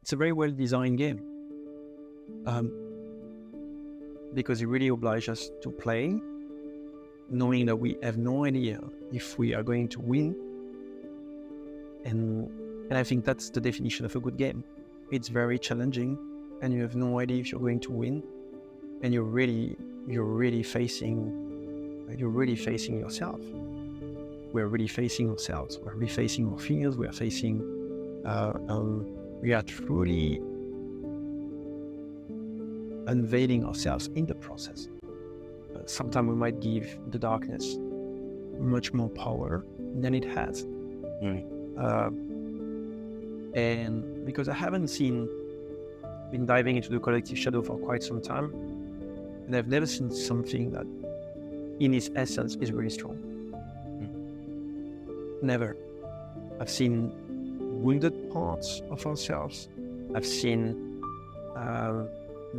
it's a very well designed game, because it really obliges us to play, knowing that we have no idea if we are going to win. And I think that's the definition of a good game. It's very challenging, and you have no idea if you're going to win, and you're really facing yourself. We're really facing ourselves. We're really facing our fears. We are facing. We are truly unveiling ourselves in the process. Sometimes we might give the darkness much more power than it has. And because I haven't been diving into the collective shadow for quite some time, and I've never seen something that in its essence is really strong. Never. I've seen wounded parts of ourselves. I've seen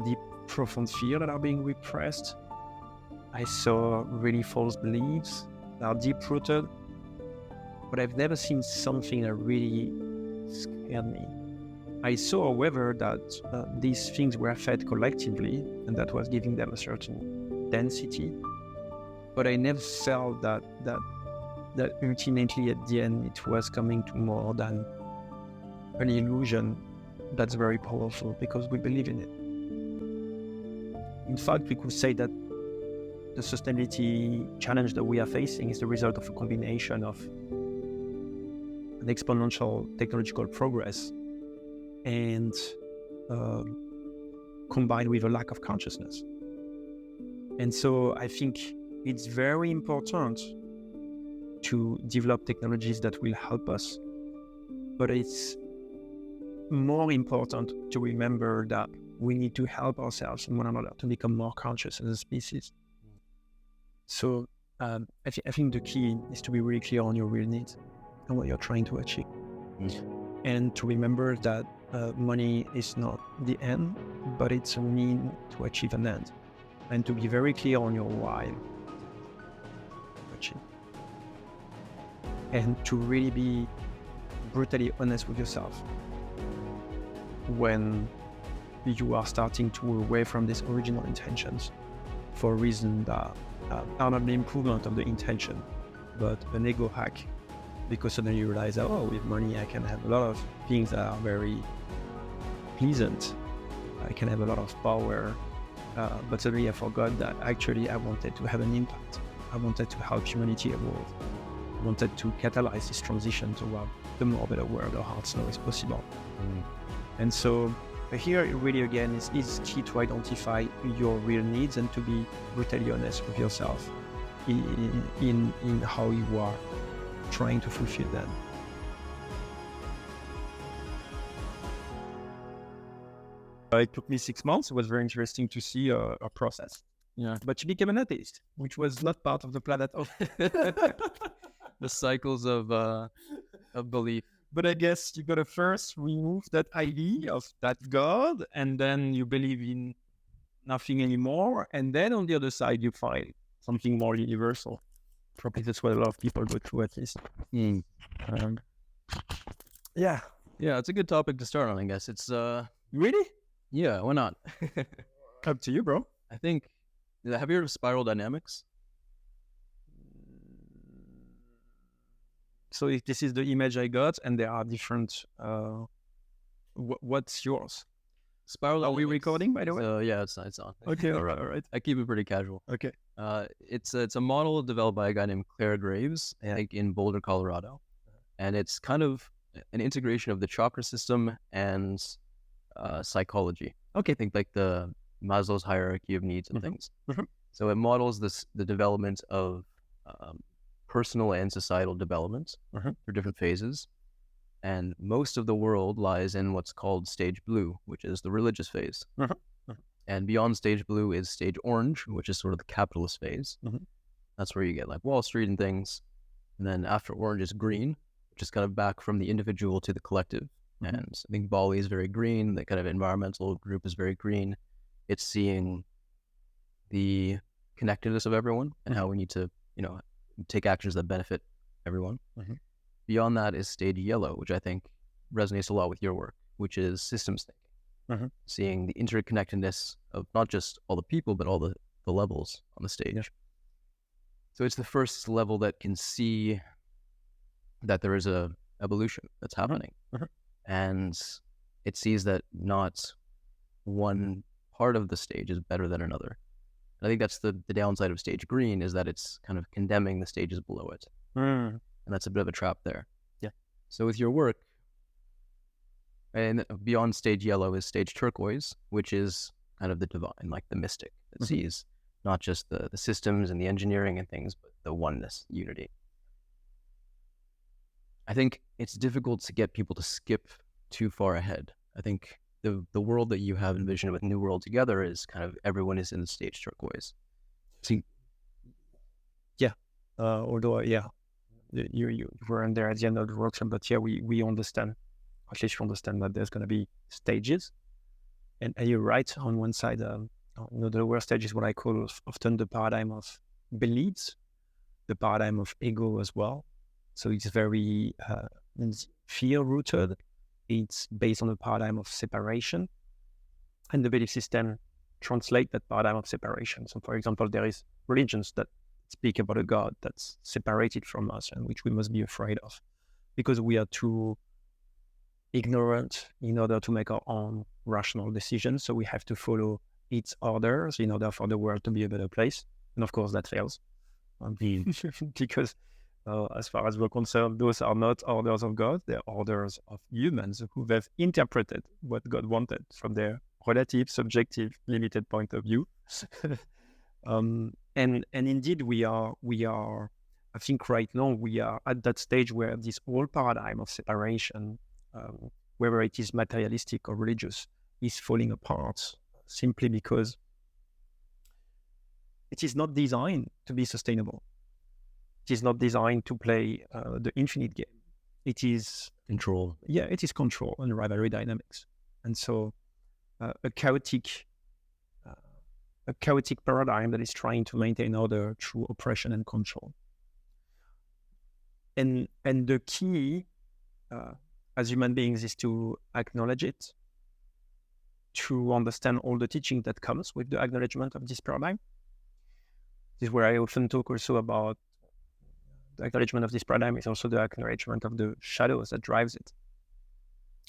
deep, profound fear that are being repressed. I saw really false beliefs that are deep-rooted. But I've never seen something that really scared me. I saw, however, that these things were fed collectively, and that was giving them a certain density. But I never felt that ultimately at the end it was coming to more than an illusion that's very powerful because we believe in it. In fact, we could say that the sustainability challenge that we are facing is the result of a combination of an exponential technological progress and combined with a lack of consciousness. And so I think it's very important to develop technologies that will help us, but it's more important to remember that we need to help ourselves and one another to become more conscious as a species. So I think the key is to be really clear on your real needs and what you're trying to achieve. And to remember that money is not the end, but it's a mean to achieve an end. And to be very clear on your why. And to really be brutally honest with yourself when you are starting to move away from these original intentions for a reason that are not the improvement of the intention, but an ego hack, because suddenly you realize that, oh, with money I can have a lot of things that are very pleasant. I can have a lot of power, but suddenly I forgot that actually I wanted to have an impact. I wanted to help humanity evolve. I wanted to catalyze this transition toward the more better world our hearts know is possible. And so here really again is key to identify your real needs and to be brutally honest with yourself in how you are trying to fulfill them. It took me 6 months. It was very interesting to see a process. Yeah. But you became an atheist, which was not part of the plan at all. The cycles of belief. But I guess you gotta first remove that idea of that God, and then you believe in nothing anymore. And then on the other side, you find something more universal. Probably that's what a lot of people go through, at least. Yeah. Yeah, it's a good topic to start on, I guess. It's Really? yeah, why not? Up to you, bro. I think, have you heard of spiral dynamics? So if this is the image I got, and there are different, what's yours? Spiral. Are we recording, by the way? Yeah, it's on. Okay, all right. I keep it pretty casual. Okay. It's a model developed by a guy named Claire Graves, I think in Boulder, Colorado, and it's kind of an integration of the chakra system and psychology. Okay. I think like the Maslow's hierarchy of needs and things. So it models the development of personal and societal development for different phases. And most of the world lies in what's called stage blue, which is the religious phase. And beyond stage blue is stage orange, which is sort of the capitalist phase. That's where you get like Wall Street and things. And then after orange is green, which is kind of back from the individual to the collective. And I think Bali is very green. The kind of environmental group is very green. It's seeing the connectedness of everyone and how we need to, take actions that benefit everyone. Beyond that is stage yellow, which I think resonates a lot with your work. which is systems thinking, Mhm. seeing the interconnectedness of not just all the people, but all the levels on the stage. Yeah. So it's the first level that can see that there is a evolution that's happening. Mhm. And it sees that not one part of the stage is better than another. And I think that's the downside of stage green, is that it's kind of condemning the stages below it. Mm. And that's a bit of a trap there. Yeah. So with your work, and beyond stage yellow is stage turquoise, which is kind of the divine, like the mystic that sees not just the systems and the engineering and things, but the oneness, unity. I think it's difficult to get people to skip too far ahead. I think the world that you have envisioned with New World Together is kind of everyone is in the stage turquoise. See, yeah. Although, yeah, you weren't there at the end of the workshop, but yeah, we understand. At least we understand that there's going to be stages, and you're right. On one side, the lower stage is what I call often the paradigm of beliefs, the paradigm of ego as well. So it's very fear rooted. It's based on the paradigm of separation, and the belief system translate that paradigm of separation. So, for example, there is religions that speak about a God that's separated from us and which we must be afraid of because we are too ignorant in order to make our own rational decisions. So we have to follow its orders in order for the world to be a better place. And of course, that fails. Because as far as we're concerned, those are not orders of God, they're orders of humans who have interpreted what God wanted from their relative, subjective, limited point of view. And indeed, we are, I think right now, we are at that stage where this whole paradigm of separation, whether it is materialistic or religious, is falling apart simply because it is not designed to be sustainable. It is not designed to play the infinite game. It is control. Yeah, it is control and rivalry dynamics. And so a chaotic paradigm that is trying to maintain order through oppression and control. And the key as human beings is to acknowledge it, to understand all the teaching that comes with the acknowledgement of this paradigm. This is where I often talk also about the acknowledgement of this paradigm is also the acknowledgement of the shadows that drives it.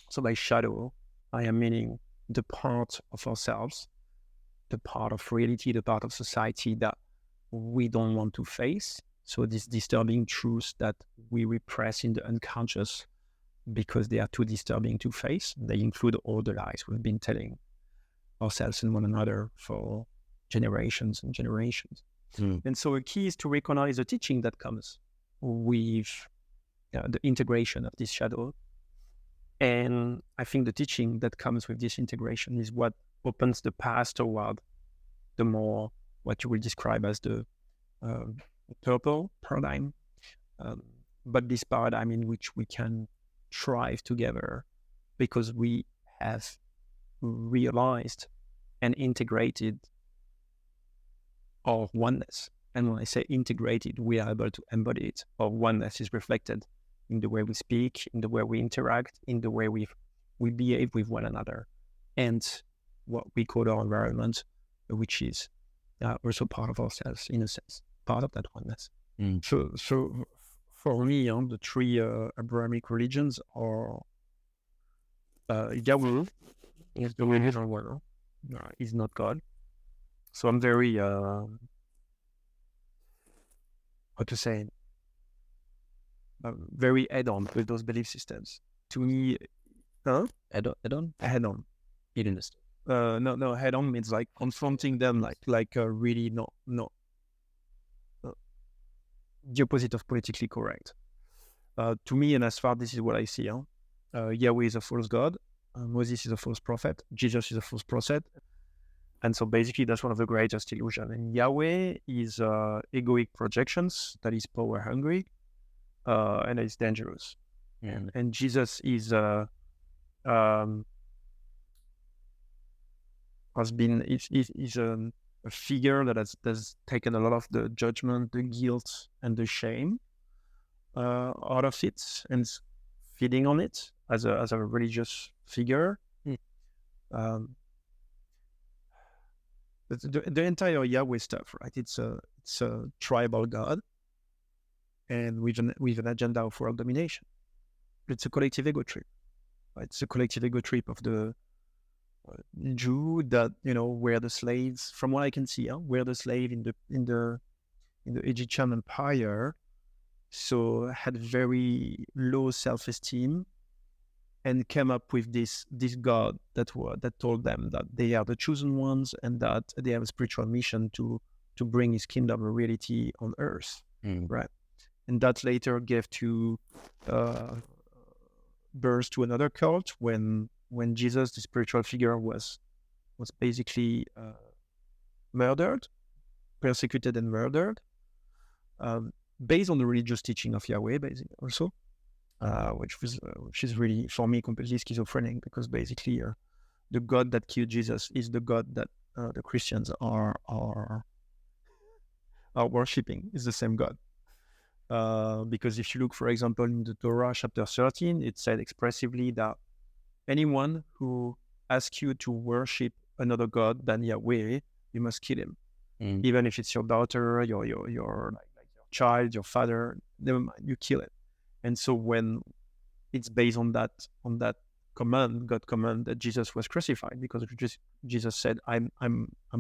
So by shadow, I am meaning the part of ourselves, the part of reality, the part of society that we don't want to face. So these disturbing truths that we repress in the unconscious because they are too disturbing to face. They include all the lies we've been telling ourselves and one another for generations and generations. And so a key is to recognize the teaching that comes with the integration of this shadow. And I think the teaching that comes with this integration is what opens the path toward the more, what you will describe as the purple paradigm. But this paradigm in which we can thrive together because we have realized and integrated our oneness. And when I say integrated, we are able to embody it. Our oneness is reflected in the way we speak, in the way we interact, in the way we behave with one another, and what we call our environment, which is also part of ourselves, in a sense, part of that oneness. So for me, the three Abrahamic religions are Yahweh is the religion world, is not God. So I'm very how to say, very head-on with those belief systems. To me, Head-on? Head-on. Hedonist. No, head-on means like confronting them, like really no, the opposite of politically correct. To me, and as far this is what I see, Yahweh is a false god, Moses is a false prophet, Jesus is a false prophet. And so basically that's one of the greatest illusions. And Yahweh is egoic projections, that is power hungry, and it's dangerous. And Jesus is has been is a figure that has taken a lot of the judgment, the guilt, and the shame out of it, and feeding on it. as a religious figure. Um, the entire Yahweh stuff, right? It's a tribal god, and with an agenda of world domination. It's a collective ego trip. Right? It's a collective ego trip of the Jew that were the slaves. From what I can see, were the slave in the Egyptian empire, so had very low self-esteem, and came up with this God that told them that they are the chosen ones and that they have a spiritual mission to bring His kingdom a reality on earth, right? And that later gave to birth to another cult when Jesus, the spiritual figure, was basically murdered, persecuted, and murdered, based on the religious teaching of Yahweh, basically also. Which is really, for me, completely schizophrenic, because basically the God that killed Jesus is the God that the Christians are worshipping. Is the same God. Because if you look, for example, in the Torah chapter 13, it said expressively that anyone who asks you to worship another God than Yahweh, you must kill him. Even if it's your daughter, your like your child, your father, never mind, you kill it. And so when it's based on that command, God command, that Jesus was crucified, because Jesus said, I'm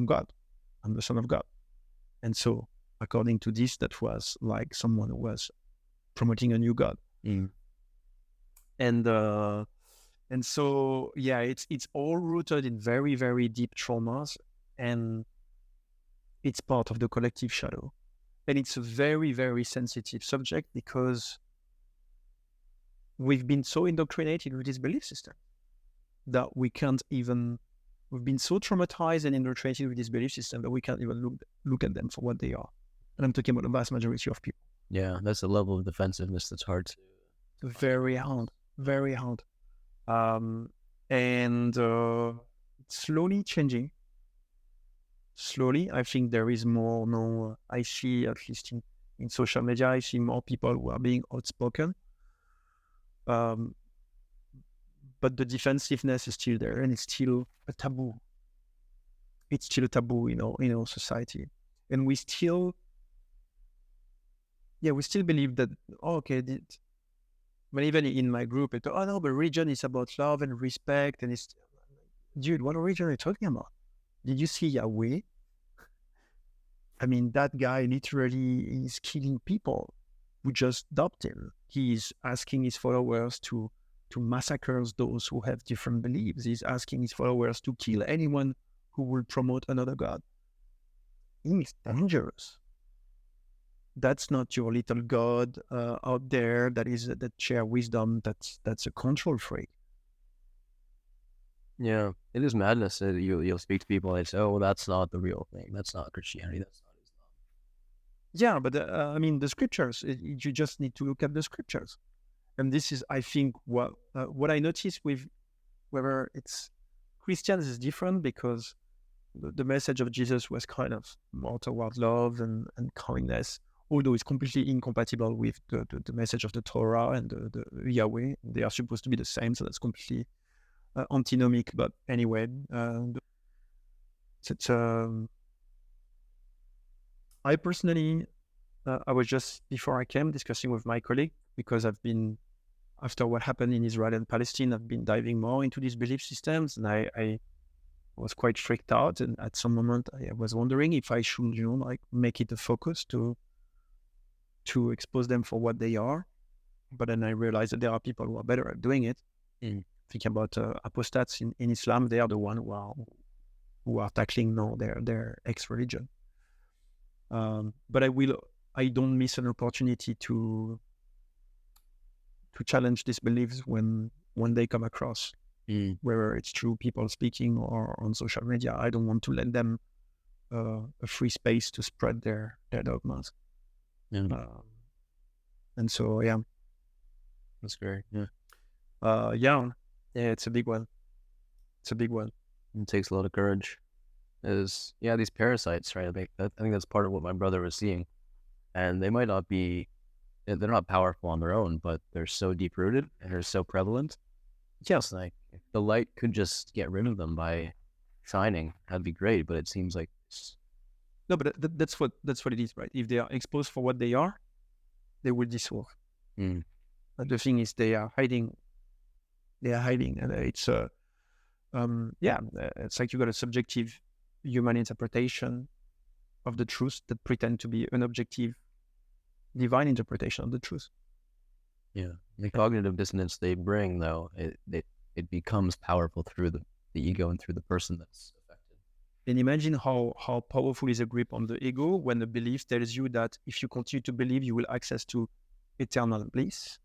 God, I'm the Son of God. And so according to this, that was like someone who was promoting a new God. And so it's all rooted in very, very deep traumas, and it's part of the collective shadow. And it's a very, very sensitive subject, because we've been so indoctrinated with this belief system that we've been so traumatized and indoctrinated with this belief system that we can't even look at them for what they are. And I'm talking about the vast majority of people. Yeah, that's a level of defensiveness that's hard to... Very hard, very hard. And slowly changing. Slowly, I think there is more. I see, at least in social media, I see more people who are being outspoken. But the defensiveness is still there, and it's still a taboo. It's still a taboo in our society, and we still believe that. But even in my group, but religion is about love and respect, and it's, dude, what religion are you talking about? Did you see Yahweh? I mean, that guy literally is killing people who just adopt him. He's asking his followers to massacre those who have different beliefs. He's asking his followers to kill anyone who will promote another God. He's dangerous. That's not your little God out there that share wisdom. That's a control freak. Yeah, it is madness. You'll speak to people and say, "Oh, that's not the real thing. That's not Christianity. That's not Islam." Yeah, but I mean, the scriptures. You just need to look at the scriptures, and this is, I think, what I noticed with whether it's Christians is different, because the message of Jesus was kind of more toward love and kindness, although it's completely incompatible with the message of the Torah and the Yahweh. They are supposed to be the same, so that's completely antinomic. But anyway, I personally, I was just, before I came, discussing with my colleague, because after what happened in Israel and Palestine, I've been diving more into these belief systems, and I was quite freaked out. And at some moment, I was wondering if I should, make it a focus to expose them for what they are. But then I realized that there are people who are better at doing it. Think about apostates in Islam. They are the one who are tackling their ex-religion. But I don't miss an opportunity to challenge these beliefs when they come across, whether it's through people speaking or on social media. I don't want to let them a free space to spread their dogmas. And so, yeah, that's great. Yeah, it's a big one. It takes a lot of courage. These parasites, right? I think that's part of what my brother was seeing, and they might not be. They're not powerful on their own, but they're so deep rooted and they're so prevalent It's like if the light could just get rid of them by shining, that'd be great. But it seems like No, but that's what it is, right? If they are exposed for what they are, they will dissolve. Mm. But the thing is, they are hiding. They are hiding, and it's it's like you got a subjective human interpretation of the truth that pretend to be an objective divine interpretation of the truth. Yeah, the cognitive dissonance they bring, though, it becomes powerful through the ego and through the person that's affected. And imagine how powerful is a grip on the ego when the belief tells you that if you continue to believe, you will access to eternal bliss.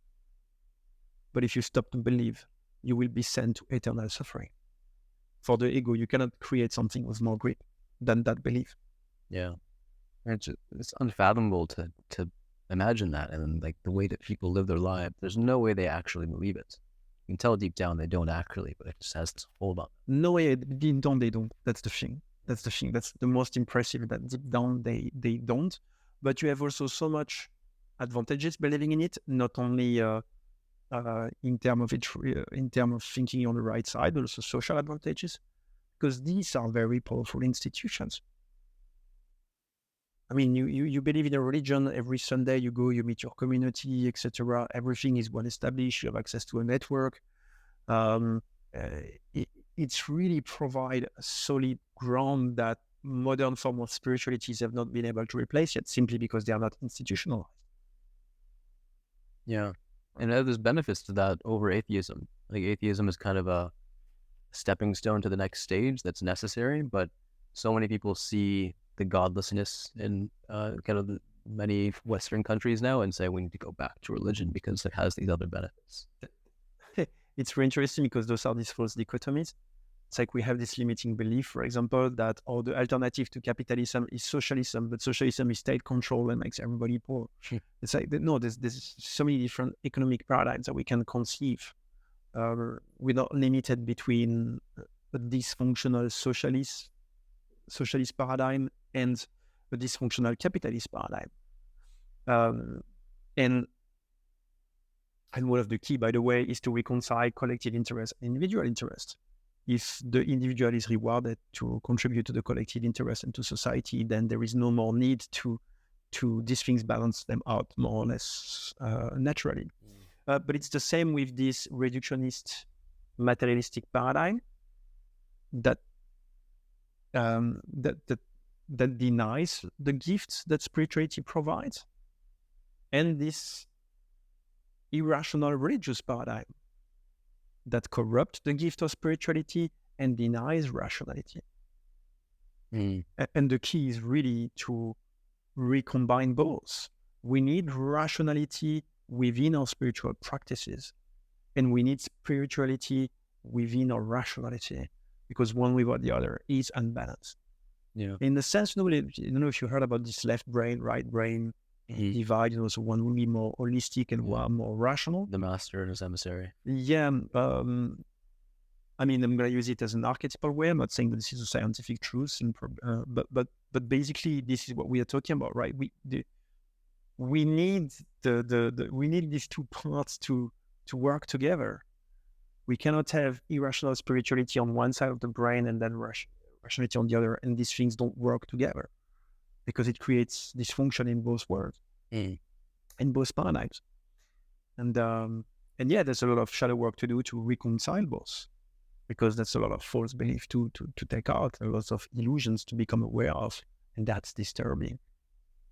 But if you stop to believe, you will be sent to eternal suffering. For the ego, you cannot create something with more grip than that belief. Yeah, it's unfathomable to imagine that, and like the way that people live their life, there's no way they actually believe it. You can tell deep down they don't actually, but it just has this hold on. No way, deep down they don't. That's the thing. That's the most impressive, that deep down they don't. But you have also so much advantages believing in it, not only in terms of thinking on the right side, but also social advantages, because these are very powerful institutions. I mean, you believe in a religion. Every Sunday you go, you meet your community, etc. Everything is well established. You have access to a network. It's really provide a solid ground that modern form of spiritualities have not been able to replace yet, simply because they are not institutionalized. Yeah, and there's benefits to that over atheism. Like atheism is kind of a stepping stone to the next stage that's necessary, but so many people see the godlessness in kind of many Western countries now and say we need to go back to religion because it has these other benefits. It's very interesting because those are these false dichotomies. It's like we have this limiting belief, for example, that the alternative to capitalism is socialism, but socialism is state control and makes everybody poor. It's like, no, there's so many different economic paradigms that we can conceive. We're not limited between a dysfunctional socialist paradigm and a dysfunctional capitalist paradigm. And one of the key, by the way, is to reconcile collective interest and individual interest. If the individual is rewarded to contribute to the collective interest and to society, then there is no more need to these things balance them out more or less naturally. But it's the same with this reductionist materialistic paradigm that denies the gifts that spirituality provides, and this irrational religious paradigm that corrupts the gift of spirituality and denies rationality. And the key is really to recombine both. We need rationality within our spiritual practices, and we need spirituality within our rationality, because one without the other is unbalanced. Yeah. In the sense, I don't know if you heard about this left brain, right brain divide. So one will be more holistic and one more rational. The master and his emissary. Yeah. I mean, I'm going to use it as an archetypal way. I'm not saying that this is a scientific truth, but basically, this is what we are talking about, right? We need we need these two parts to work together. We cannot have irrational spirituality on one side of the brain and then rationality on the other, and these things don't work together because it creates dysfunction in both worlds, in both paradigms. And yeah, there's a lot of shadow work to do to reconcile both, because that's a lot of false belief to take out, a lot of illusions to become aware of, and that's disturbing.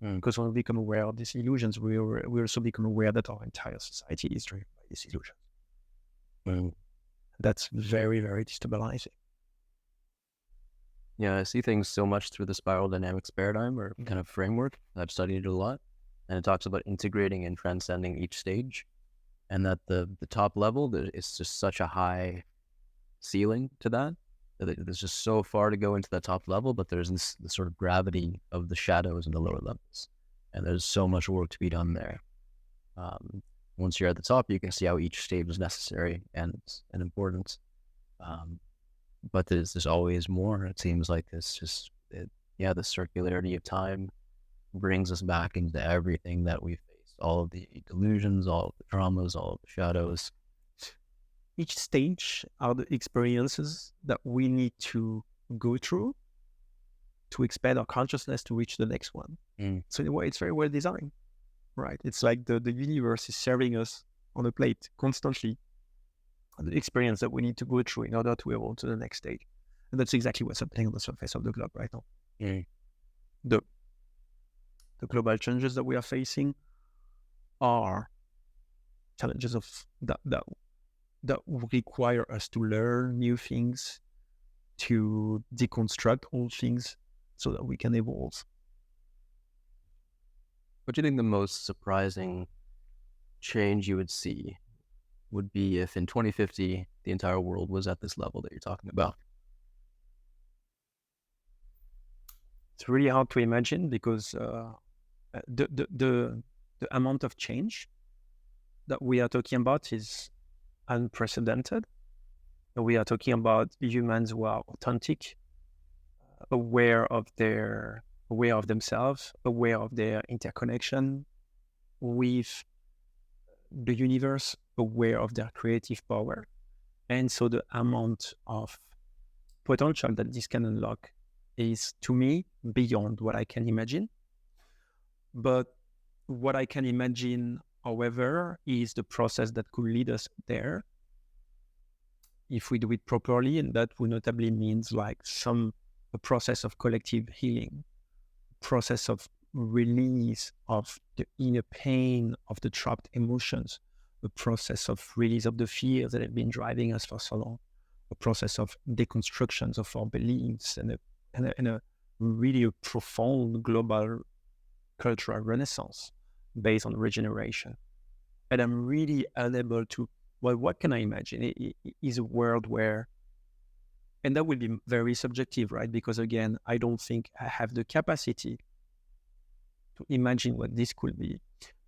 Because when we become aware of these illusions, we also become aware that our entire society is driven by these illusions. That's very, very destabilizing. Yeah, I see things so much through the spiral dynamics paradigm or kind of framework. I've studied it a lot, and it talks about integrating and transcending each stage, and that the top level, is just such a high ceiling to that there's just so far to go into that top level, but there's this sort of gravity of the shadows in the lower levels, and there's so much work to be done there. Once you're at the top, you can see how each stage is necessary and important. But there's always more. It seems like the circularity of time brings us back into everything that we faced, all of the delusions, all of the traumas, all of the shadows. each stage are the experiences that we need to go through to expand our consciousness to reach the next one. So in a way, it's very well designed, right? It's like the universe is serving us on a plate constantly the experience that we need to go through in order to evolve to the next stage. And that's exactly what's happening on the surface of the globe right now. The global challenges that we are facing are challenges of that require us to learn new things, to deconstruct old things so that we can evolve. What do you think the most surprising change you would see would be if in 2050 the entire world was at this level that you're talking about? It's really hard to imagine because the amount of change that we are talking about is unprecedented. We are talking about humans who are authentic, aware of themselves, aware of their interconnection with the universe, aware of their creative power. And so the amount of potential that this can unlock is, to me, beyond what I can imagine. But what I can imagine, however, is the process that could lead us there if we do it properly, and that would notably means like a process of collective healing, process of release of the inner pain of the trapped emotions, a process of release of the fears that have been driving us for so long, a process of deconstructions of our beliefs, and a really profound global cultural renaissance based on regeneration. And I'm really unable to, well, what can I imagine? It is a world where, and that will be very subjective, right? Because again, I don't think I have the capacity to imagine what this could be.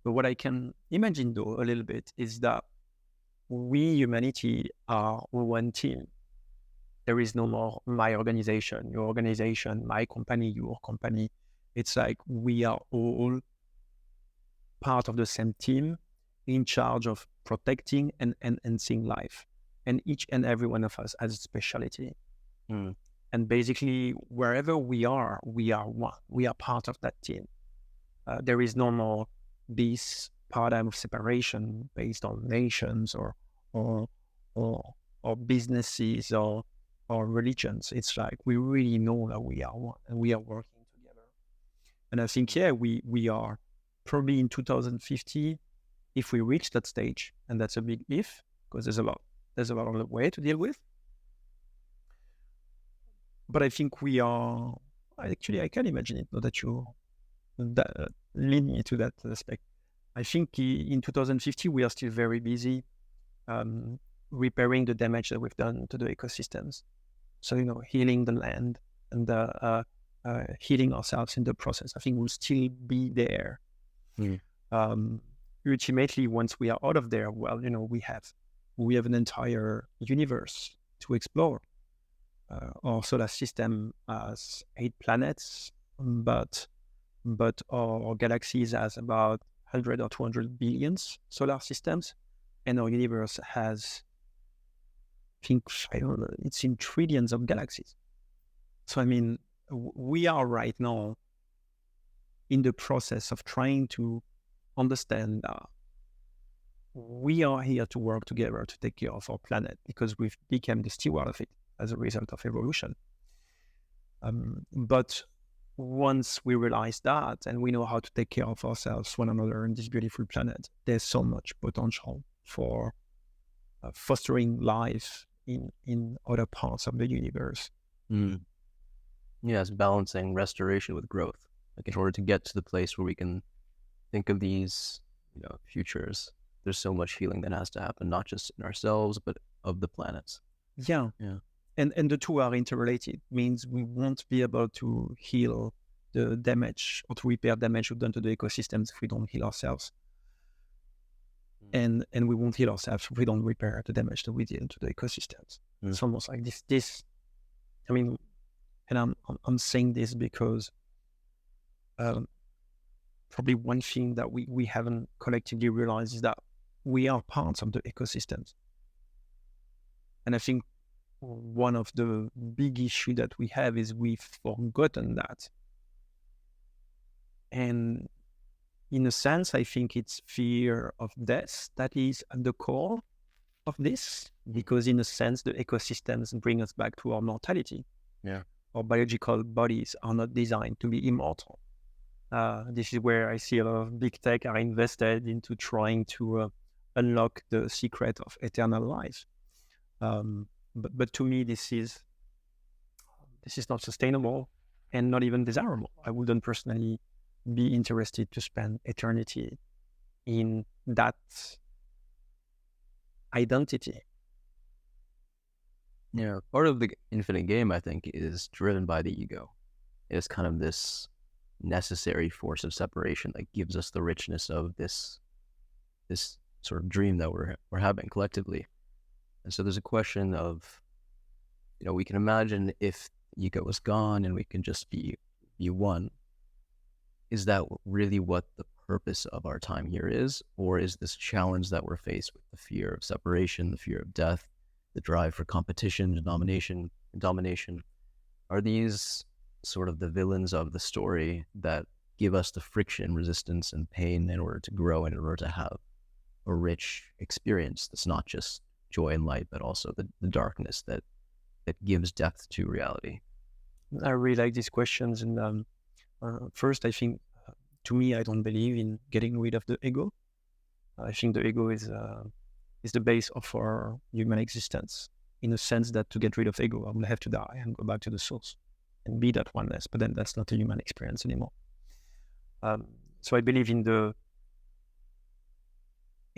But what I can imagine, though, a little bit is that we, humanity, are one team. There is no more my organization, your organization, my company, your company. It's like we are all part of the same team in charge of protecting and enhancing life. And each and every one of us has a specialty. And basically, wherever we are one. We are part of that team. There is no more this paradigm of separation based on nations or businesses or religions. It's like we really know that we are one and we are working together. And I think, yeah, we are probably in 2050, if we reach that stage, and that's a big if, because there's a lot on the way to deal with. But I think we are, actually, I can imagine it, not that you lead me to that aspect. I think in 2050, we are still very busy repairing the damage that we've done to the ecosystems. So, healing the land and healing ourselves in the process. I think we'll still be there. Ultimately, once we are out of there, well, we have an entire universe to explore. Our solar system has 8 planets, but our galaxies has about 100 or 200 billions solar systems, and our universe has, I don't know, it's in trillions of galaxies. So, I mean, we are right now in the process of trying to understand that we are here to work together to take care of our planet because we've become the steward of it as a result of evolution. But once we realize that and we know how to take care of ourselves, one another, in this beautiful planet, there's so much potential for fostering life in other parts of the universe. Yes, balancing restoration with growth. Like in order to get to the place where we can think of these, futures, there's so much healing that has to happen, not just in ourselves, but of the planets. Yeah. And the two are interrelated. Means we won't be able to heal the damage or to repair damage we've done to the ecosystems if we don't heal ourselves. And we won't heal ourselves if we don't repair the damage that we did to the ecosystems. It's almost like this. I mean, and I'm saying this because probably one thing that we haven't collectively realized is that we are parts of the ecosystems. And I think one of the big issue that we have is we've forgotten that. And in a sense, I think it's fear of death that is at the core of this, because in a sense, the ecosystems bring us back to our mortality. Yeah. Our biological bodies are not designed to be immortal. This is where I see a lot of big tech are invested into trying to unlock the secret of eternal life. But to me, this is not sustainable and not even desirable. I wouldn't personally be interested to spend eternity in that identity. Yeah. Part of the infinite game, I think, is driven by the ego. It's kind of this necessary force of separation that gives us the richness of this sort of dream that we're having collectively. And so there's a question of, we can imagine if ego was gone and we can just be one. Is that really what the purpose of our time here is? Or is this challenge that we're faced with, the fear of separation, the fear of death, the drive for competition, domination, are these sort of the villains of the story that give us the friction, resistance, and pain in order to grow and in order to have a rich experience that's not just joy and light, but also the darkness that gives depth to reality? I really like these questions. And first, I think, to me, I don't believe in getting rid of the ego. I think the ego is the base of our human existence, in a sense that to get rid of ego, I will have to die and go back to the source and be that oneness. But then that's not a human experience anymore. So I believe in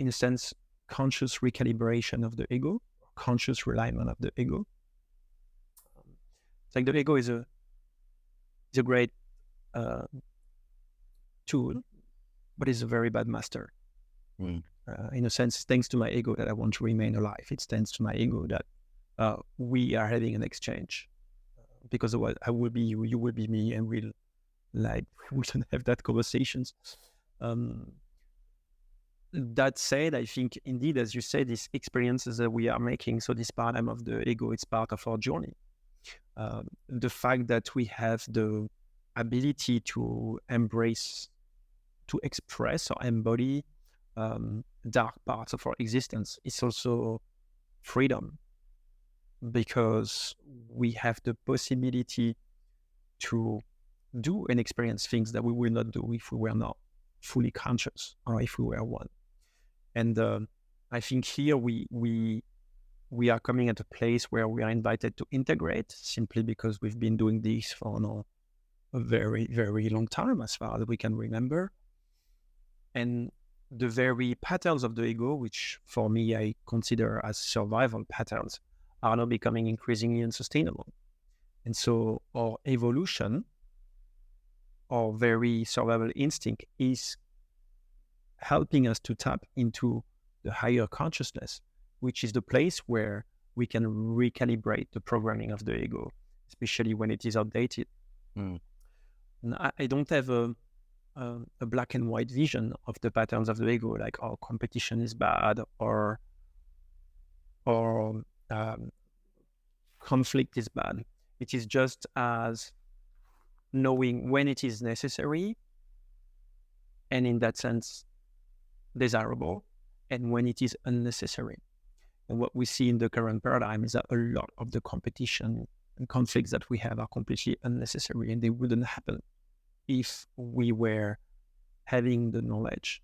a sense, conscious recalibration of the ego, conscious realignment of the ego. It's like the ego is a great tool, but it's a very bad master. In a sense, thanks to my ego that I want to remain alive. It's thanks to my ego that we are having an exchange. Because otherwise, I will be you, you will be me, and we wouldn't have that conversations. That said, I think indeed, as you say, these experiences that we are making, so this paradigm of the ego, it's part of our journey. The fact that we have the ability to embrace, to express or embody dark parts of our existence is also freedom, because we have the possibility to do and experience things that we will not do if we were not fully conscious or if we were one. And I think here we are coming at a place where we are invited to integrate, simply because we've been doing this for a very, very long time, as far as we can remember. And the very patterns of the ego, which for me I consider as survival patterns, are now becoming increasingly unsustainable. And so our evolution, our very survival instinct, is helping us to tap into the higher consciousness, which is the place where we can recalibrate the programming of the ego, especially when it is outdated. And I don't have a black and white vision of the patterns of the ego, like, oh, competition is bad, or conflict is bad. It is just as knowing when it is necessary, and in that sense desirable, and when it is unnecessary. And what we see in the current paradigm is that a lot of the competition and conflicts that we have are completely unnecessary, and they wouldn't happen if we were having the knowledge,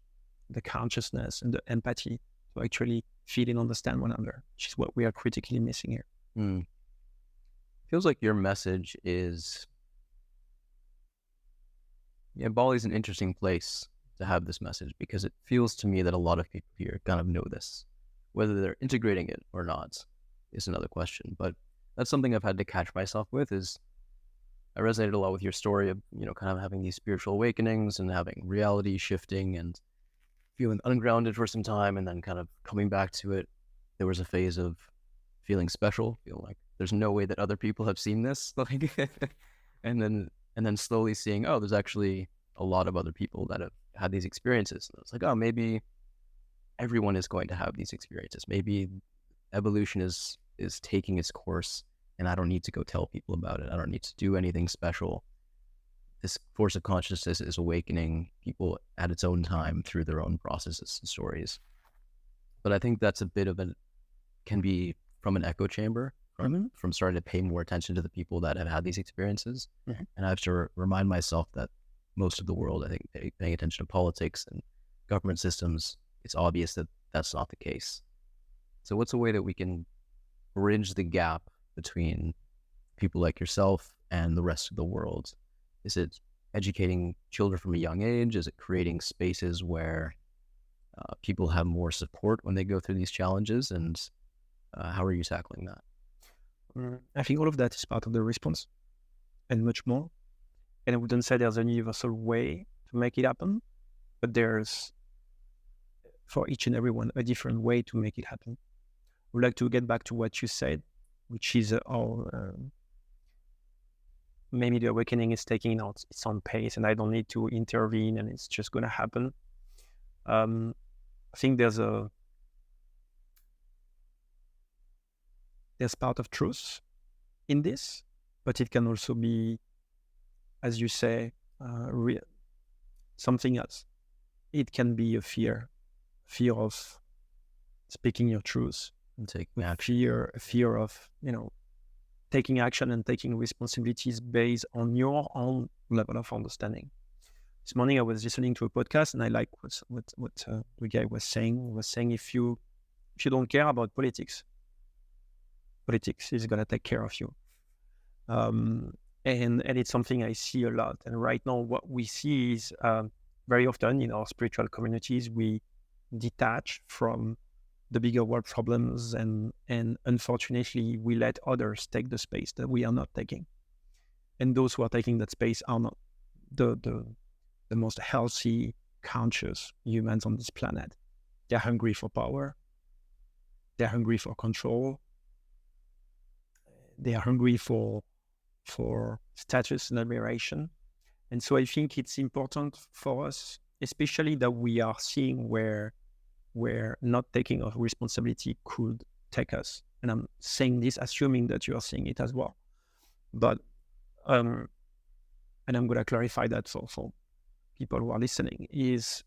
the consciousness, and the empathy to actually feel and understand one another, which is what we are critically missing here. Feels like your message is, Bali is an interesting place to have this message, because it feels to me that a lot of people here kind of know this. Whether they're integrating it or not is another question. But that's something I've had to catch myself with. Is I resonated a lot with your story of, kind of having these spiritual awakenings and having reality shifting and feeling ungrounded for some time, and then kind of coming back to it. There was a phase of feeling special, feeling like there's no way that other people have seen this, and then slowly seeing, oh, there's actually a lot of other people that have had these experiences. And it's like, oh, maybe everyone is going to have these experiences. Maybe evolution is is taking its course, and I don't need to go tell people about it. I don't need to do anything special. This force of consciousness is awakening people at its own time through their own processes and stories. But I think that's a bit of can be from an echo chamber, from starting to pay more attention to the people that have had these experiences. And I have to remind myself that most of the world, I think, paying attention to politics and government systems, it's obvious that that's not the case. So what's a way that we can bridge the gap between people like yourself and the rest of the world? Is it educating children from a young age? Is it creating spaces where people have more support when they go through these challenges? And how are you tackling that? I think all of that is part of the response and much more. And I wouldn't say there's a universal way to make it happen, but there's, for each and everyone, a different way to make it happen. I would like to get back to what you said, which is maybe the awakening is taking out its own pace and I don't need to intervene and it's just going to happen. I think there's part of truth in this, but it can also be, as you say, something else. It can be a fear of speaking your truth, and taking action. A fear of, taking action and taking responsibilities based on your own level of understanding. This morning I was listening to a podcast and I like what the guy was saying. He was saying if you don't care about politics is going to take care of you. And it's something I see a lot. And right now what we see is very often in our spiritual communities, we detach from the bigger world problems and unfortunately we let others take the space that we are not taking. And those who are taking that space are not the most healthy, conscious humans on this planet. They're hungry for power. They're hungry for control. They are hungry for status and admiration. And so I think it's important for us, especially that we are seeing where not taking of responsibility could take us. And I'm saying this assuming that you are seeing it as well. But, and I'm going to clarify that for people who are listening, is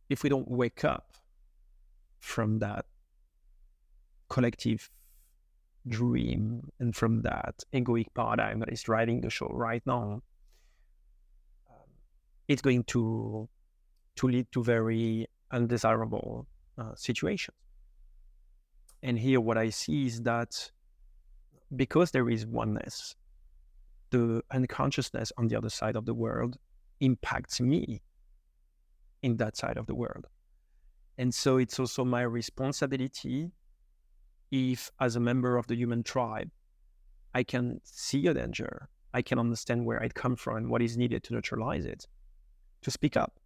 if we don't wake up from that collective dream and from that egoic paradigm that is driving the show right now, it's going to lead to very undesirable situations. And here what I see is that because there is oneness, the unconsciousness on the other side of the world impacts me in that side of the world. And so it's also my responsibility, if as a member of the human tribe, I can see a danger, I can understand where it comes from and what is needed to neutralize it, to speak up.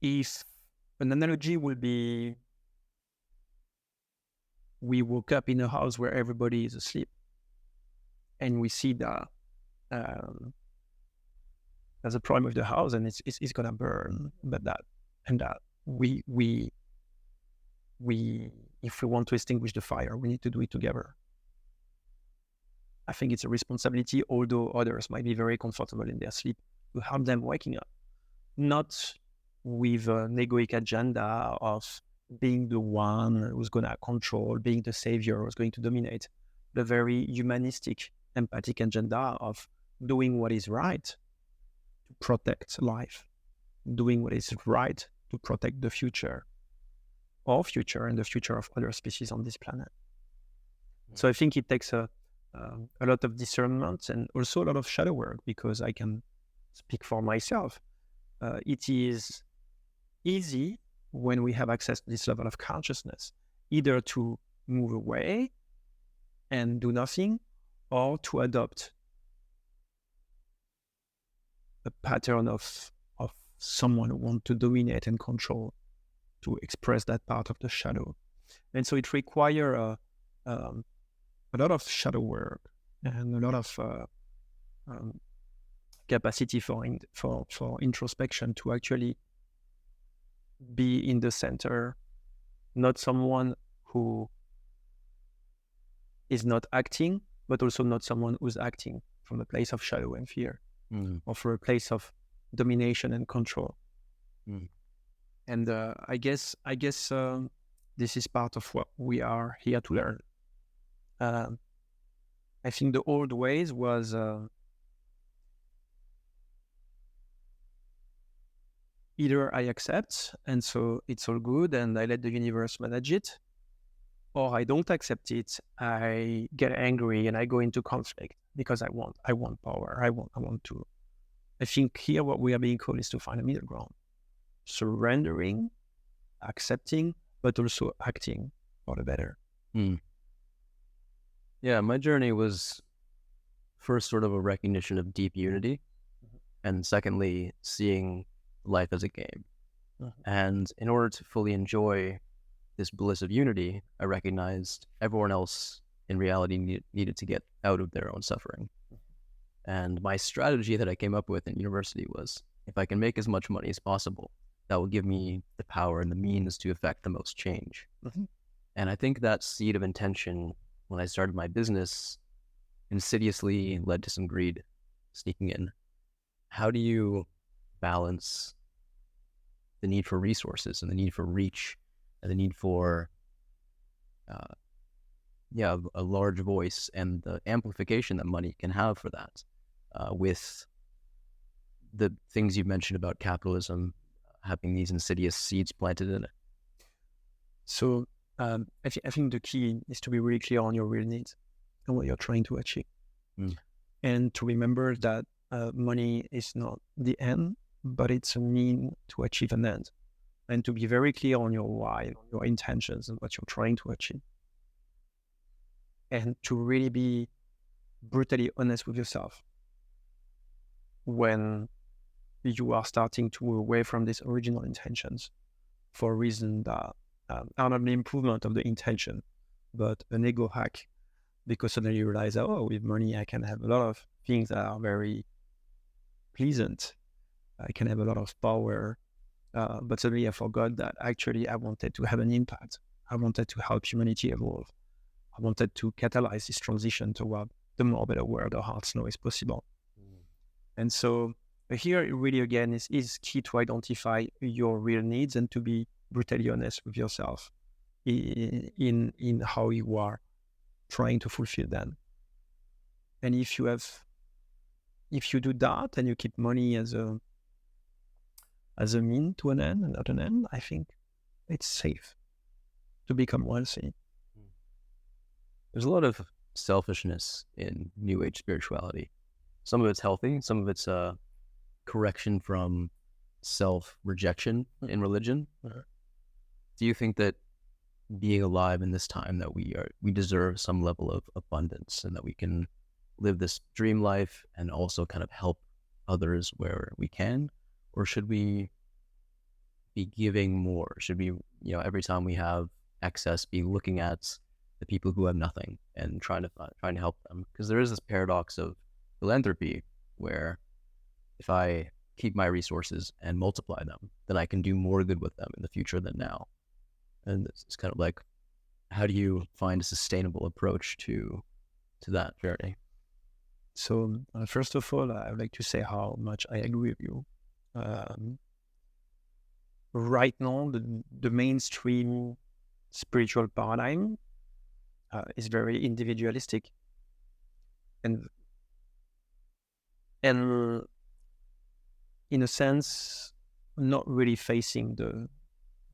If an analogy will be, we woke up in a house where everybody is asleep and we see that there's a problem with the house and it's gonna burn, but we if we want to extinguish the fire, we need to do it together. I think it's a responsibility, although others might be very comfortable in their sleep, to help them waking up, not with an egoic agenda of being the one who's going to control, being the savior who's going to dominate, the very humanistic, empathic agenda of doing what is right to protect life, doing what is right to protect the future, our future and the future of other species on this planet. So I think it takes a lot of discernment and also a lot of shadow work, because I can speak for myself. It is easy when we have access to this level of consciousness, either to move away and do nothing, or to adopt a pattern of someone who wants to dominate and control, to express that part of the shadow. And so it requires a lot of shadow work and a lot of capacity for introspection to actually be in the center not someone who is not acting, but also not someone who's acting from a place of shadow and fear, or from a place of domination and control. And I guess this is part of what we are here to learn. I think the old ways was either I accept, and so it's all good, and I let the universe manage it, or I don't accept it, I get angry and I go into conflict because I want power. I want to. I think here what we are being called is to find a middle ground, surrendering, accepting, but also acting for the better. Yeah, my journey was first sort of a recognition of deep unity, and secondly, seeing life as a game. And in order to fully enjoy this bliss of unity, I recognized everyone else in reality needed to get out of their own suffering. And my strategy that I came up with in university was, if I can make as much money as possible, that will give me the power and the means to affect the most change. And I think that seed of intention, when I started my business, insidiously led to some greed sneaking in. How do you balance the need for resources and the need for reach and the need for a large voice and the amplification that money can have for that, with the things you've mentioned about capitalism having these insidious seeds planted in it? So I think the key is to be really clear on your real needs and what you're trying to achieve. And to remember that money is not the end, but it's a mean to achieve an end. And to be very clear on your why, on your intentions, and what you're trying to achieve. And to really be brutally honest with yourself when you are starting to move away from these original intentions for a reason that are not an improvement of the intention, but an ego hack, because suddenly you realize, oh, with money I can have a lot of things that are very pleasant. I can have a lot of power, but suddenly I forgot that actually I wanted to have an impact. I wanted to help humanity evolve. I wanted to catalyze this transition toward the more better world our hearts know is possible. And so here it really, again, is key to identify your real needs and to be brutally honest with yourself in how you are trying to fulfill them. And if you do that and you keep money as a mean to an end and not an end, I think it's safe to become wealthy. There's a lot of selfishness in New Age spirituality. Some of it's healthy, some of it's a correction from self-rejection in religion. Do you think that being alive in this time that we deserve some level of abundance and that we can live this dream life and also kind of help others where we can? Or should we be giving more? Should we, every time we have excess, be looking at the people who have nothing and trying to help them? Because there is this paradox of philanthropy where if I keep my resources and multiply them, then I can do more good with them in the future than now. And it's kind of like, how do you find a sustainable approach to that journey? So first of all, I would like to say how much I agree with you. Right now, the mainstream spiritual paradigm is very individualistic, and in a sense, not really facing the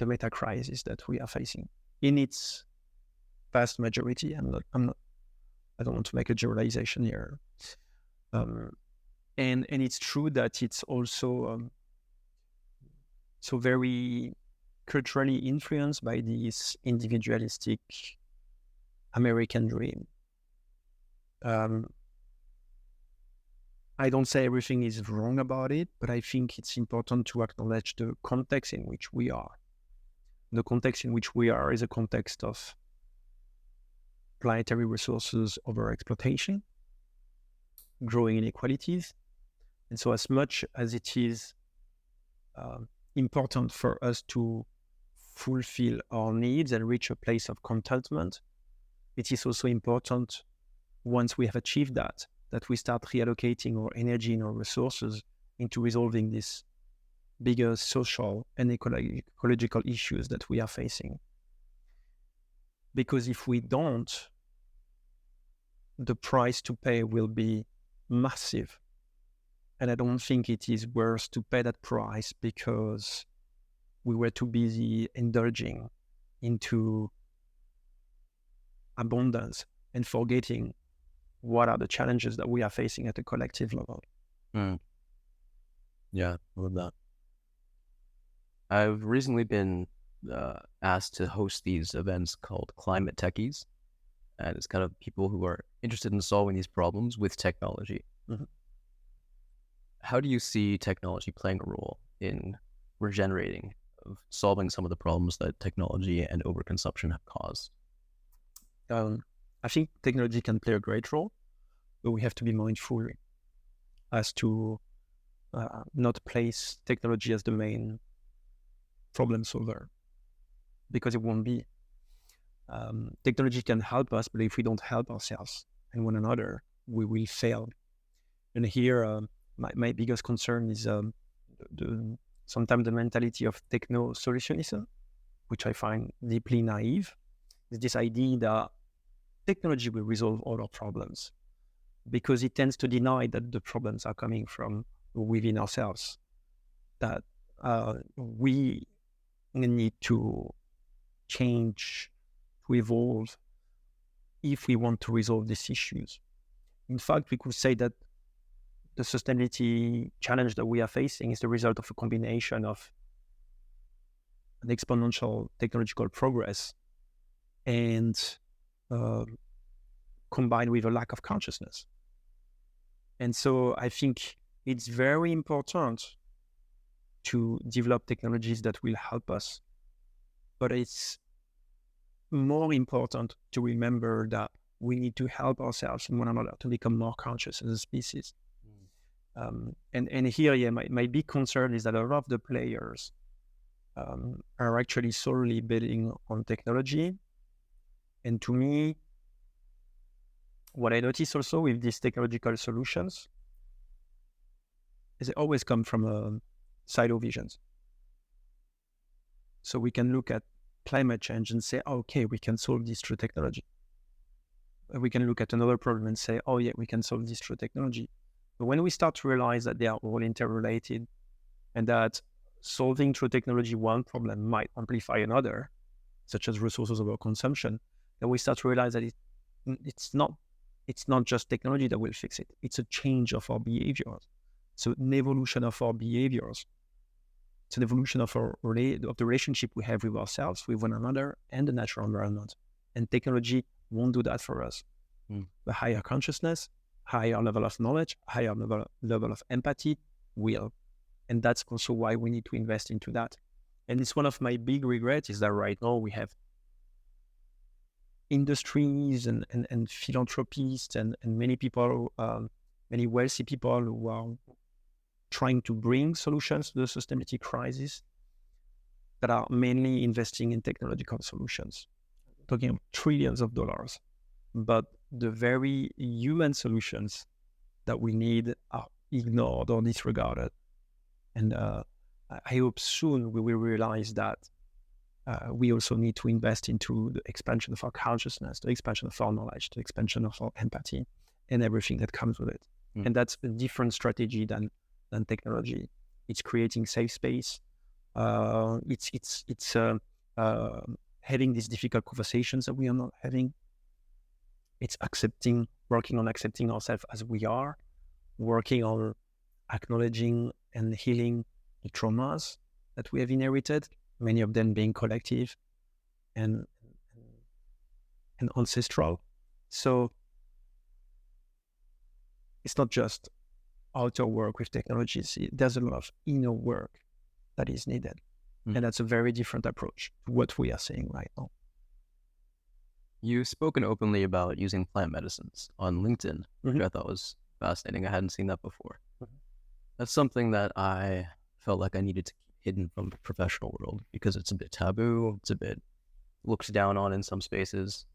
meta crisis that we are facing in its vast majority. I don't want to make a generalization here. And it's true that it's also so very culturally influenced by this individualistic American dream. I don't say everything is wrong about it, but I think it's important to acknowledge the context in which we are. The context in which we are is a context of planetary resources overexploitation, growing inequalities. And so as much as it is important for us to fulfill our needs and reach a place of contentment, it is also important, once we have achieved that we start reallocating our energy and our resources into resolving these bigger social and ecological issues that we are facing. Because if we don't, the price to pay will be massive. And I don't think it is worth to pay that price because we were too busy indulging into abundance and forgetting what are the challenges that we are facing at a collective level. Yeah, I love that. I've recently been asked to host these events called Climate Techies, and it's kind of people who are interested in solving these problems with technology. How do you see technology playing a role in regenerating, of solving some of the problems that technology and overconsumption have caused? I think technology can play a great role, but we have to be mindful as to not place technology as the main problem solver, because it won't be. Technology can help us, but if we don't help ourselves and one another, we will fail. And here, my biggest concern is sometimes the mentality of techno-solutionism, which I find deeply naive. Is this idea that technology will resolve all our problems, because it tends to deny that the problems are coming from within ourselves, that we need to change, to evolve if we want to resolve these issues. In fact, we could say that the sustainability challenge that we are facing is the result of a combination of an exponential technological progress and combined with a lack of consciousness. And so I think it's very important to develop technologies that will help us, but it's more important to remember that we need to help ourselves and one another to become more conscious as a species. And here, my big concern is that a lot of the players are actually solely betting on technology. And to me, what I notice also with these technological solutions is they always come from silo visions. So we can look at climate change and say, oh, okay, we can solve this through technology. We can look at another problem and say, oh yeah, we can solve this through technology. But when we start to realize that they are all interrelated and that solving through technology one problem might amplify another, such as resources overconsumption, then we start to realize that it's not just technology that will fix it. It's a change of our behaviors. So an evolution of our behaviors. It's an evolution of the relationship we have with ourselves, with one another, and the natural environment. And technology won't do that for us. The higher consciousness, higher level of knowledge, higher level of empathy will. And that's also why we need to invest into that. And it's one of my big regrets is that right now we have industries and philanthropists and many people, many wealthy people who are trying to bring solutions to the sustainability crisis that are mainly investing in technological solutions, talking about trillions of dollars. But the very human solutions that we need are ignored or disregarded. And I hope soon we will realize that we also need to invest into the expansion of our consciousness, the expansion of our knowledge, the expansion of our empathy, and everything that comes with it. And that's a different strategy than technology. It's creating safe space. It's having these difficult conversations that we are not having. It's working on accepting ourselves as we are, working on acknowledging and healing the traumas that we have inherited, many of them being collective and ancestral. So it's not just outer work with technologies. There's a lot of inner work that is needed. And that's a very different approach to what we are seeing right now. You've spoken openly about using plant medicines on LinkedIn, which I thought was fascinating. I hadn't seen that before. That's something that I felt like I needed to keep hidden from the professional world because it's a bit taboo, it's a bit looked down on in some spaces.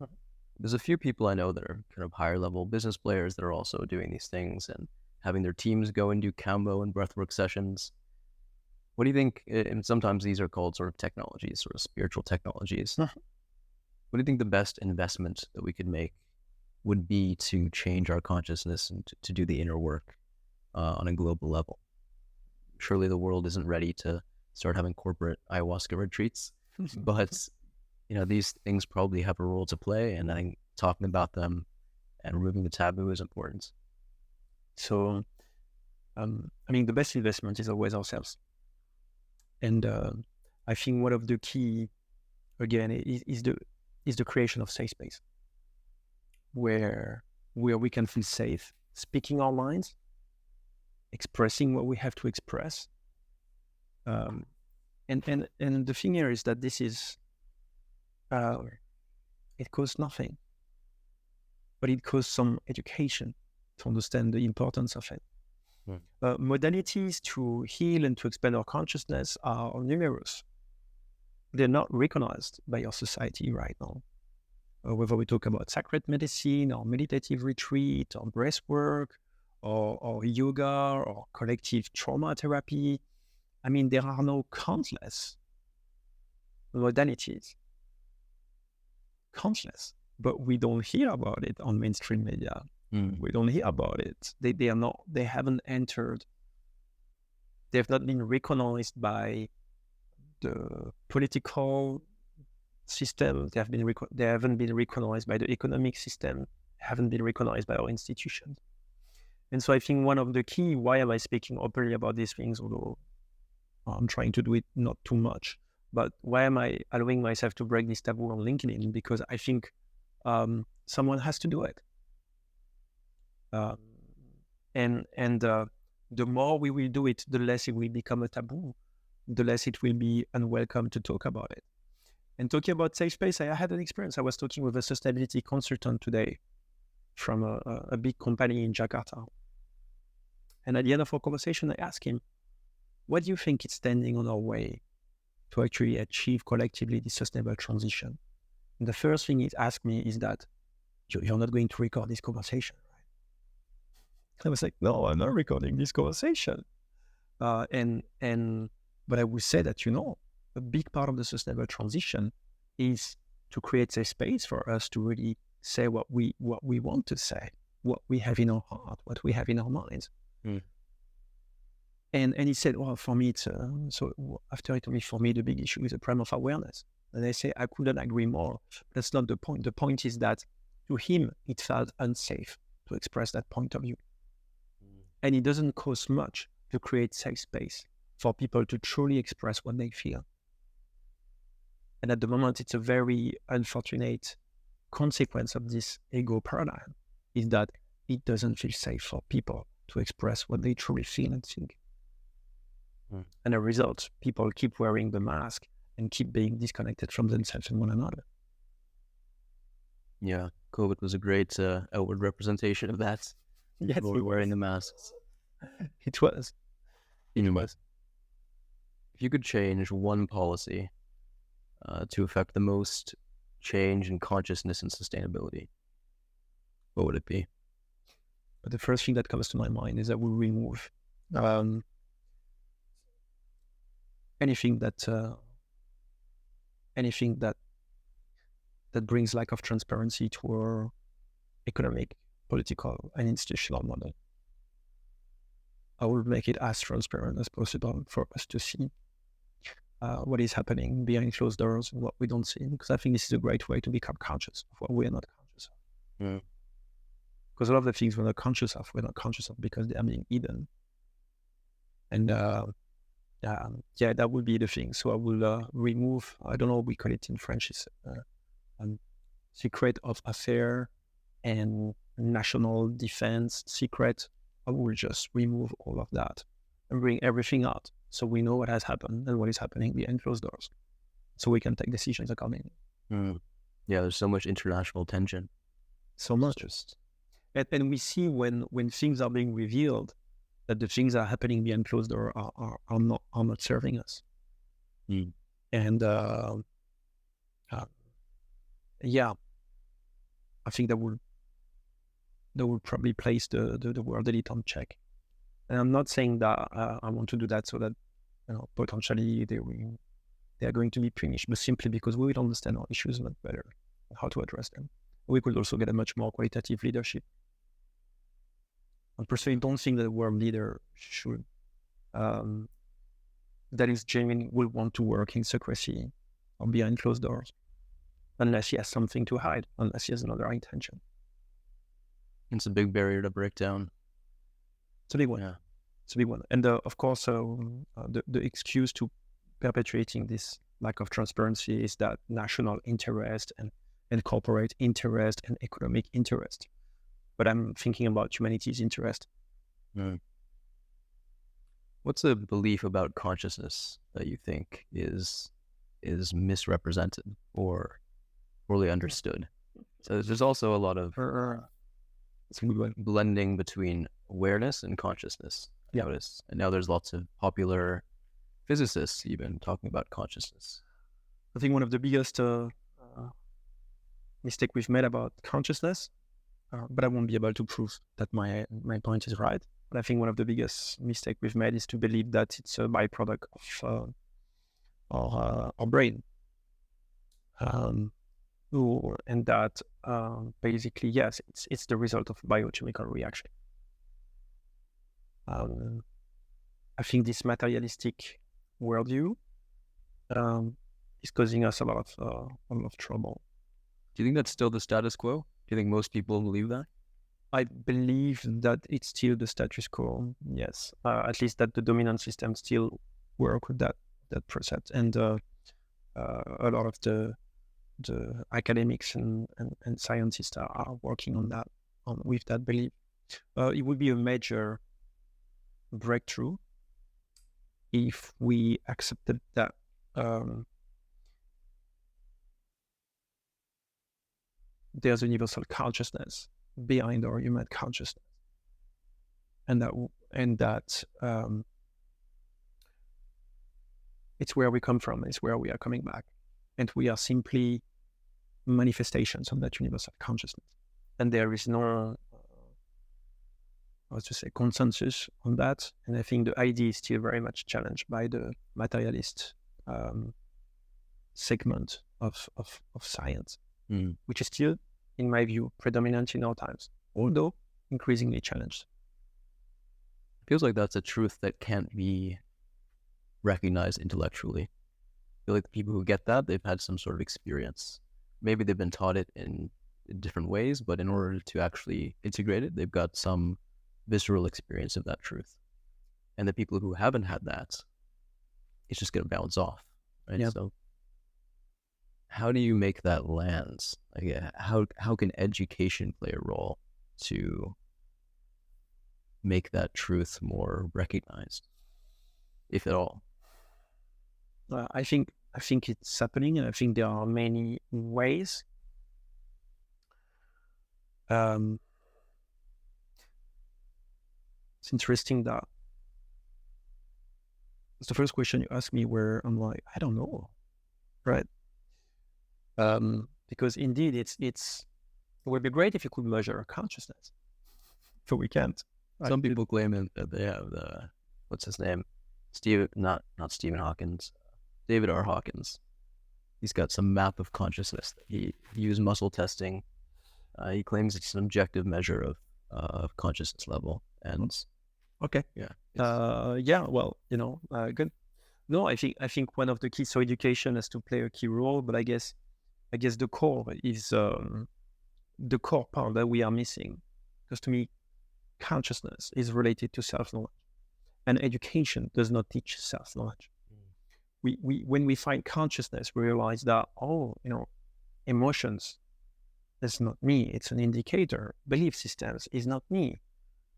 There's a few people I know that are kind of higher level business players that are also doing these things and having their teams go and do Kambo and breathwork sessions. What do you think? And sometimes these are called sort of technologies, sort of spiritual technologies. What do you think the best investment that we could make would be to change our consciousness and to do the inner work on a global level? Surely the world isn't ready to start having corporate ayahuasca retreats, but these things probably have a role to play, and I think talking about them and removing the taboo is important. So, the best investment is always ourselves. And I think one of the key, again, is the creation of safe space where we can feel safe speaking our minds, expressing what we have to express. And the thing here is that this is, it costs nothing, but it costs some education to understand the importance of it. Modalities to heal and to expand our consciousness are numerous. They're not recognized by our society right now. Whether we talk about sacred medicine or meditative retreat or breath work or yoga or collective trauma therapy, there are no countless modalities. Countless. But we don't hear about it on mainstream media. We don't hear about it. They haven't entered. They've not been recognized by the political system. They haven't been recognized by the economic system. Haven't been recognized by our institutions. And so I think one of the key, why am I speaking openly about these things, although I'm trying to do it not too much, but why am I allowing myself to break this taboo on LinkedIn? Because I think someone has to do it. The more we will do it, the less it will become a taboo, the less it will be unwelcome to talk about it. And talking about safe space, I had an experience. I was talking with a sustainability consultant today from a big company in Jakarta. And at the end of our conversation, I asked him, what do you think is standing on our way to actually achieve collectively the sustainable transition? And the first thing he asked me is that, you're not going to record this conversation, right? I was like, no, I'm not recording this conversation. But I would say that, a big part of the sustainable transition is to create a space for us to really say what we want to say, what we have in our heart, what we have in our minds. And he said, well, for me, so after he told me, for me, the big issue is the problem of awareness. And I say, I couldn't agree more. That's not the point. The point is that to him, it felt unsafe to express that point of view. And it doesn't cost much to create safe space for people to truly express what they feel. And at the moment, it's a very unfortunate consequence of this ego paradigm, is that it doesn't feel safe for people to express what they truly feel and think. And as a result, people keep wearing the mask and keep being disconnected from themselves and one another. Yeah, COVID was a great outward representation of that. Yes, people were wearing the masks. It was. It was. If you could change one policy to affect the most change in consciousness and sustainability, what would it be? But the first thing that comes to my mind is that we remove anything that brings lack of transparency to our economic, political, and institutional model. I will make it as transparent as possible for us to see what is happening behind closed doors and what we don't see, because I think this is a great way to become conscious of what we're not conscious of. Because a lot of the things we're not conscious of because they are being hidden. And that would be the thing. So I will remove, I don't know, we call it in French, is secret of affair and national defense secret. I will just remove all of that and bring everything out so we know what has happened and what is happening behind closed doors, so we can take decisions accordingly. Yeah, there's so much international tension. So much. And we see when things are being revealed that the things that are happening behind closed doors are not serving us. Mm. And yeah, I think that will probably place the word elite on check. And I'm not saying that I want to do that so that potentially they are going to be punished, but simply because we will understand our issues much better, how to address them. We could also get a much more qualitative leadership. I personally don't think that the word leader should, that is genuine, will want to work in secrecy or behind closed doors, unless he has something to hide, unless he has another intention. It's a big barrier to break down. It's a big one. Yeah. It's a big one. And of course, the excuse to perpetuating this lack of transparency is that national interest and corporate interest and economic interest. But I'm thinking about humanity's interest. Mm. What's a belief about consciousness that you think is misrepresented or poorly understood? So there's also a lot of blending between awareness and consciousness. I notice. And now there's lots of popular physicists even talking about consciousness. I think one of the biggest mistake we've made about consciousness, but I won't be able to prove that my point is right. But I think one of the biggest mistake we've made is to believe that it's a byproduct of our brain. And that basically, yes, it's the result of biochemical reaction. I think this materialistic worldview is causing us a lot of trouble. Do you think that's still the status quo? Do you think most people believe that? I believe that it's still the status quo. Yes, at least that the dominant system still work with that precept, and a lot of the academics and scientists are working on that, with that belief. It would be a major breakthrough if we accepted that there's a universal consciousness behind our human consciousness, and that it's where we come from, it's where we are coming back, and we are simply manifestations of that universal consciousness. And there is no, consensus on that. And I think the idea is still very much challenged by the materialist segment of science, which is still, in my view, predominant in our times, although increasingly challenged. It feels like that's a truth that can't be recognized intellectually. I feel like the people who get that, they've had some sort of experience. Maybe they've been taught it in different ways, but in order to actually integrate it, they've got some visceral experience of that truth. And the people who haven't had that, it's just going to bounce off, right? Yeah. So how do you make that land? Like, how can education play a role to make that truth more recognized, if at all? I think it's happening, and I think there are many ways. It's interesting that it's the first question you asked me where I'm like, I don't know, right? Because indeed, it would be great if you could measure consciousness, but we can't. Some people claim that they have the, what's his name? Not Stephen Hawkins, David R. Hawkins. He's got some map of consciousness that he used muscle testing. He claims it's an objective measure of consciousness level. And okay, well, good. No, I think one of the keys, so education has to play a key role, but I guess the core is the core part that we are missing, because to me, consciousness is related to self-knowledge, and education does not teach self-knowledge. We when we find consciousness, we realize that emotions is not me; it's an indicator. Belief systems is not me;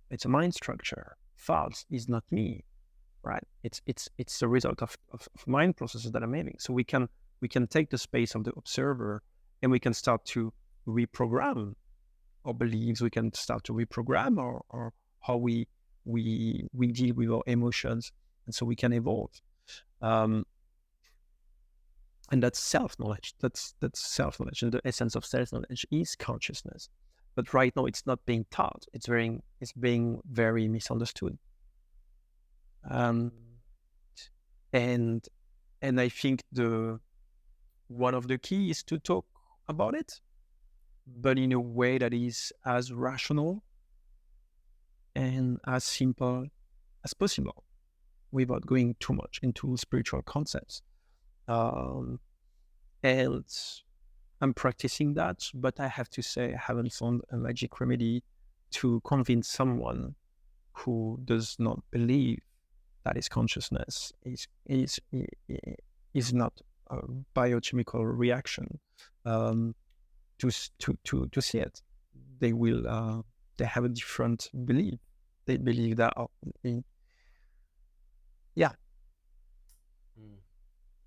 it's a mind structure. Thoughts is not me, right? It's the result of mind processes that I'm having. So we can take the space of the observer, and we can start to reprogram our beliefs. We can start to reprogram our how we deal with our emotions, and so we can evolve. And that's self-knowledge. That's self-knowledge. And the essence of self-knowledge is consciousness. But right now it's not being taught. It's being very misunderstood. Um, and I think one of the keys is to talk about it, but in a way that is as rational and as simple as possible, without going too much into spiritual concepts. And I'm practicing that, but I have to say I haven't found a magic remedy to convince someone who does not believe that his consciousness is not a biochemical reaction to see it. They will they have a different belief. They believe that yeah.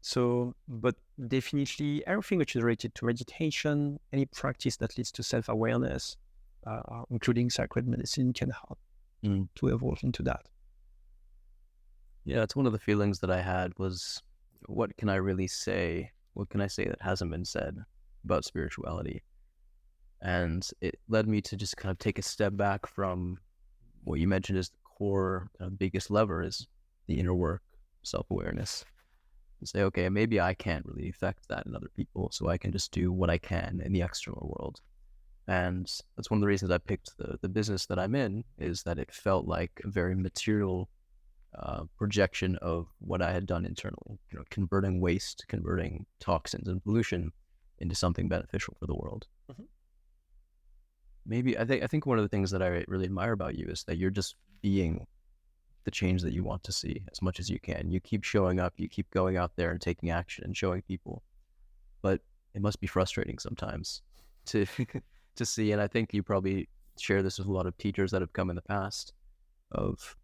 So, but definitely everything which is related to meditation, any practice that leads to self-awareness, including sacred medicine, can help to evolve into that. Yeah, it's one of the feelings that I had was, what can I really say? What can I say that hasn't been said about spirituality? And it led me to just kind of take a step back from what you mentioned as the core biggest lever is the inner work, self-awareness. And say, okay, maybe I can't really affect that in other people, so I can just do what I can in the external world. And that's one of the reasons I picked the business that I'm in, is that it felt like a very material projection of what I had done internally, converting waste, converting toxins and pollution into something beneficial for the world. Mm-hmm. Maybe I think one of the things that I really admire about you is that you're just being the change that you want to see as much as you can. You keep showing up, you keep going out there and taking action and showing people. But it must be frustrating sometimes to to see, and I think you probably share this with a lot of teachers that have come in the past of,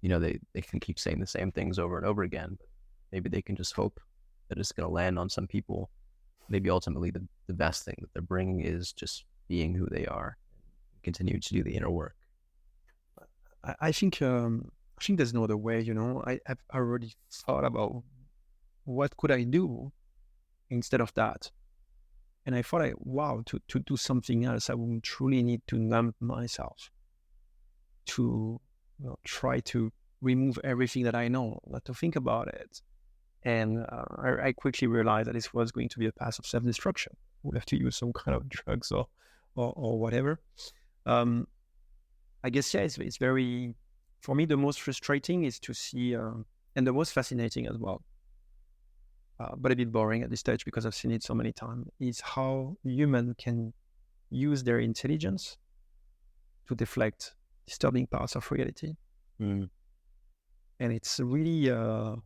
they can keep saying the same things over and over again, but maybe they can just hope that it's going to land on some people. Maybe ultimately the best thing that they're bringing is just being who they are, continue to do the inner work. I think there's no other way. I've already thought about what could I do instead of that, and I thought, wow, to do something else, I would truly need to numb myself, to try to remove everything that I know, not to think about it. And I quickly realized that this was going to be a path of self-destruction. We'll have to use some kind of drugs or whatever. I guess, yeah, it's very, for me, the most frustrating is to see, and the most fascinating as well, but a bit boring at this stage because I've seen it so many times, is how human can use their intelligence to deflect disturbing parts of reality. And it's really, and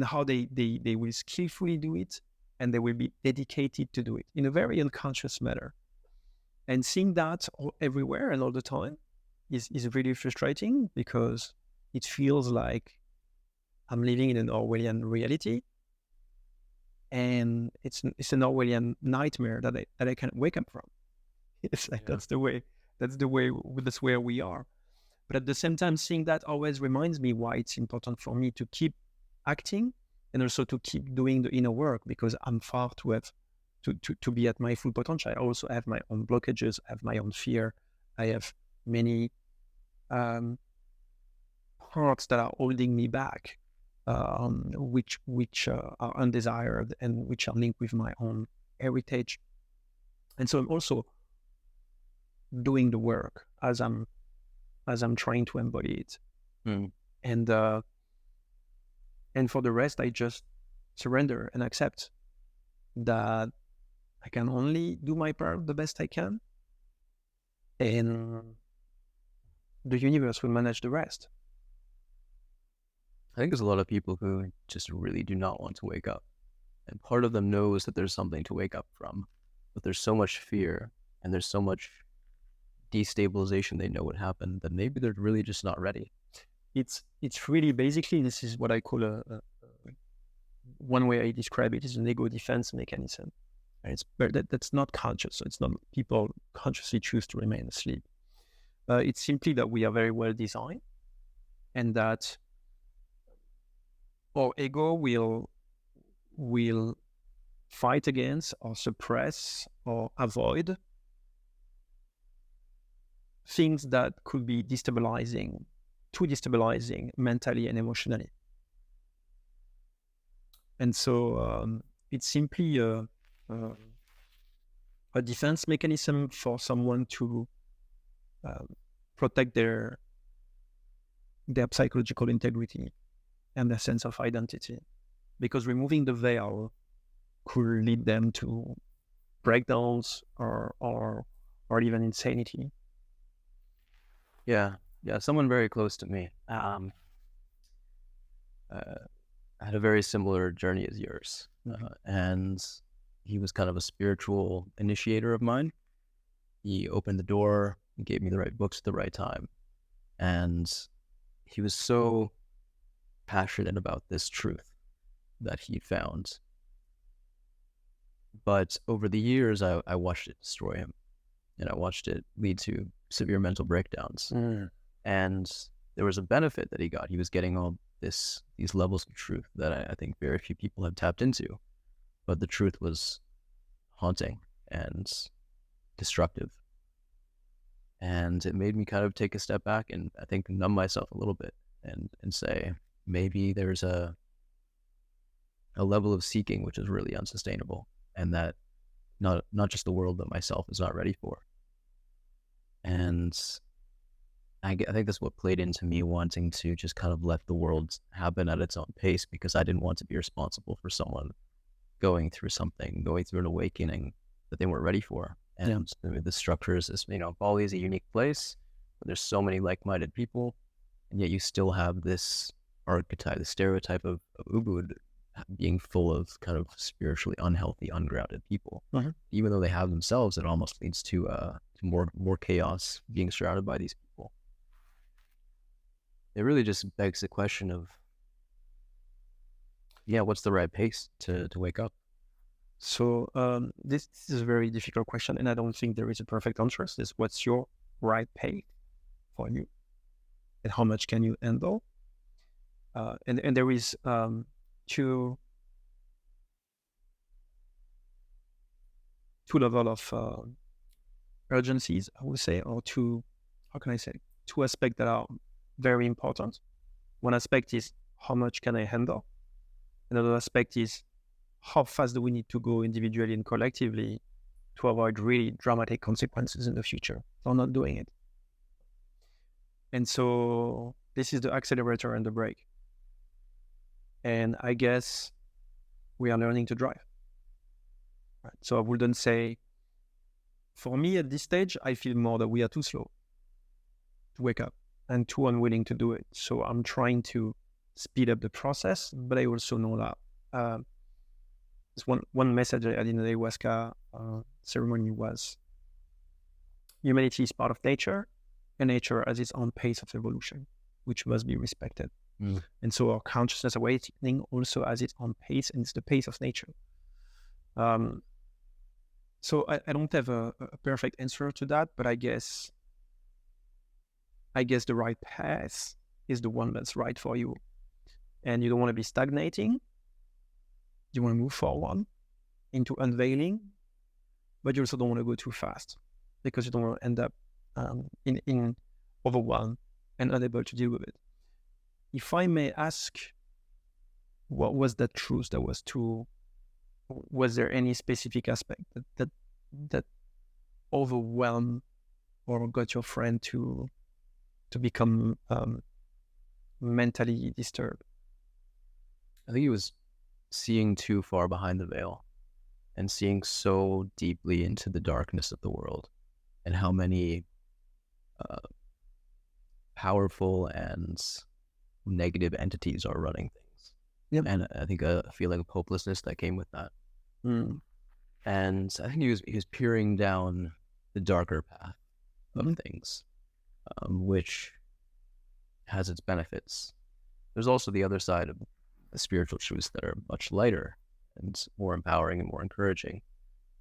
how they will skillfully do it, and they will be dedicated to do it in a very unconscious manner. And seeing that everywhere and all the time is really frustrating, because it feels like I'm living in an Orwellian reality, and it's an Orwellian nightmare that I can't wake up from. It's like, that's where we are. But at the same time, seeing that always reminds me why it's important for me to keep acting, and also to keep doing the inner work, because I'm far to have to be at my full potential. I also have my own blockages, I have my own fear, I have many parts that are holding me back, which are undesired and which are linked with my own heritage. And so I'm also doing the work as I'm trying to embody it. And for the rest, I just surrender and accept that I can only do my part the best I can, and the universe will manage the rest. I think there's a lot of people who just really do not want to wake up. And part of them knows that there's something to wake up from, but there's so much fear and there's so much destabilization they know would happen that maybe they're really just not ready. It's really, basically, this is what I call one way I describe it is an ego defense mechanism. And that's not conscious. So it's not people consciously choose to remain asleep. It's simply that we are very well designed, and that our ego will fight against or suppress or avoid things that could be too destabilizing mentally and emotionally. And so it's simply a defense mechanism for someone to protect their psychological integrity and their sense of identity, because removing the veil could lead them to breakdowns or even insanity. Yeah, someone very close to me had a very similar journey as yours, and he was kind of a spiritual initiator of mine. He opened the door, he gave me the right books at the right time, and he was so passionate about this truth that he found. But over the years, I watched it destroy him, and I watched it lead to severe mental breakdowns. And there was a benefit that he got. He was getting all these levels of truth that I think very few people have tapped into. But the truth was haunting and destructive. And it made me kind of take a step back and I think numb myself a little bit and say, maybe there's a level of seeking which is really unsustainable, and that not just the world but myself is not ready for. And I think that's what played into me wanting to just kind of let the world happen at its own pace, because I didn't want to be responsible for someone going through an awakening that they weren't ready for. And the structure is this, Bali is a unique place, but there's so many like-minded people, and yet you still have this archetype, the stereotype of Ubud being full of kind of spiritually unhealthy, ungrounded people. Even though they have themselves, it almost leads to more chaos being surrounded by these people. It really just begs the question of, what's the right pace to wake up? So this is a very difficult question, and I don't think there is a perfect answer. This what's your right pace for you, and how much can you handle? And there is two level of urgencies, I would say, or two aspects that are very important. One aspect is how much can I handle? Another aspect is how fast do we need to go individually and collectively to avoid really dramatic consequences in the future for not doing it. And so this is the accelerator and the brake. And I guess we are learning to drive. Right? So I wouldn't say, for me at this stage, I feel more that we are too slow to wake up and too unwilling to do it. So I'm trying to speed up the process, but I also know that one message I had in the ayahuasca ceremony was, humanity is part of nature, and nature has its own pace of evolution, which must be respected. And so our consciousness awakening also has its own pace, and it's the pace of nature. So I don't have a perfect answer to that, but I guess the right path is the one that's right for you. And you don't want to be stagnating. You want to move forward into unveiling, but you also don't want to go too fast, because you don't want to end up in overwhelm and unable to deal with it. If I may ask, what was that truth that was too? Was there any specific aspect that overwhelmed or got your friend to become mentally disturbed? I think he was seeing too far behind the veil and seeing so deeply into the darkness of the world, and how many powerful and negative entities are running things. And I think a feeling of hopelessness that came with that. And I think he was peering down the darker path of things, which has its benefits. There's also the other side of the spiritual truths that are much lighter and more empowering and more encouraging.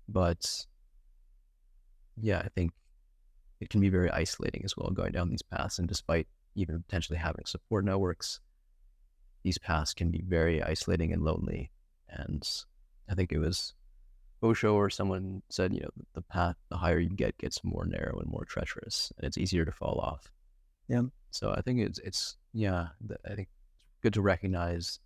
But I think it can be very isolating as well, going down these paths. And despite even potentially having support networks, these paths can be very isolating and lonely. And I think it was Osho or someone said, the path, the higher you get, gets more narrow and more treacherous, and it's easier to fall off. Yeah. So I think I think it's good to recognize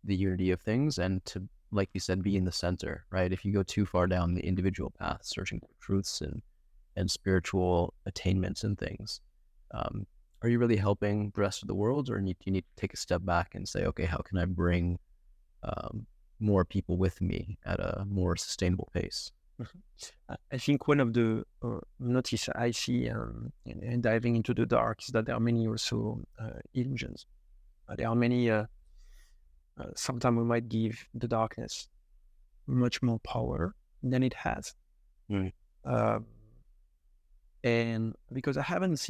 the unity of things and to, like you said, be in the center, right? If you go too far down the individual path, searching for truths and spiritual attainments and things, are you really helping the rest of the world, or do you need to take a step back and say, okay, how can I bring more people with me at a more sustainable pace? I think one of the notice I see in diving into the dark is that there are many also illusions. There are many, sometimes we might give the darkness much more power than it has. Mm. And because I haven't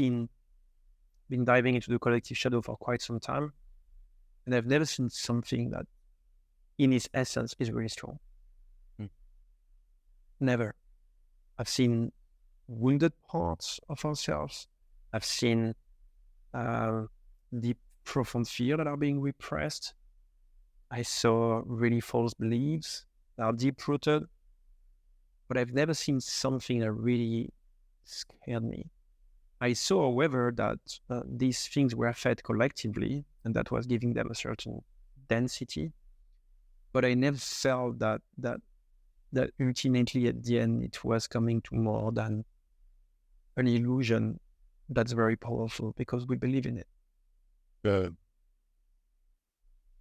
been diving into the collective shadow for quite some time, and I've never seen something that in its essence is really strong. Never. I've seen wounded parts of ourselves. I've seen deep, profound fear that are being repressed. I saw really false beliefs that are deep-rooted. But I've never seen something that really scared me. I saw, however, that these things were fed collectively, and that was giving them a certain density. But I never felt that ultimately at the end it was coming to more than an illusion that's very powerful because we believe in it.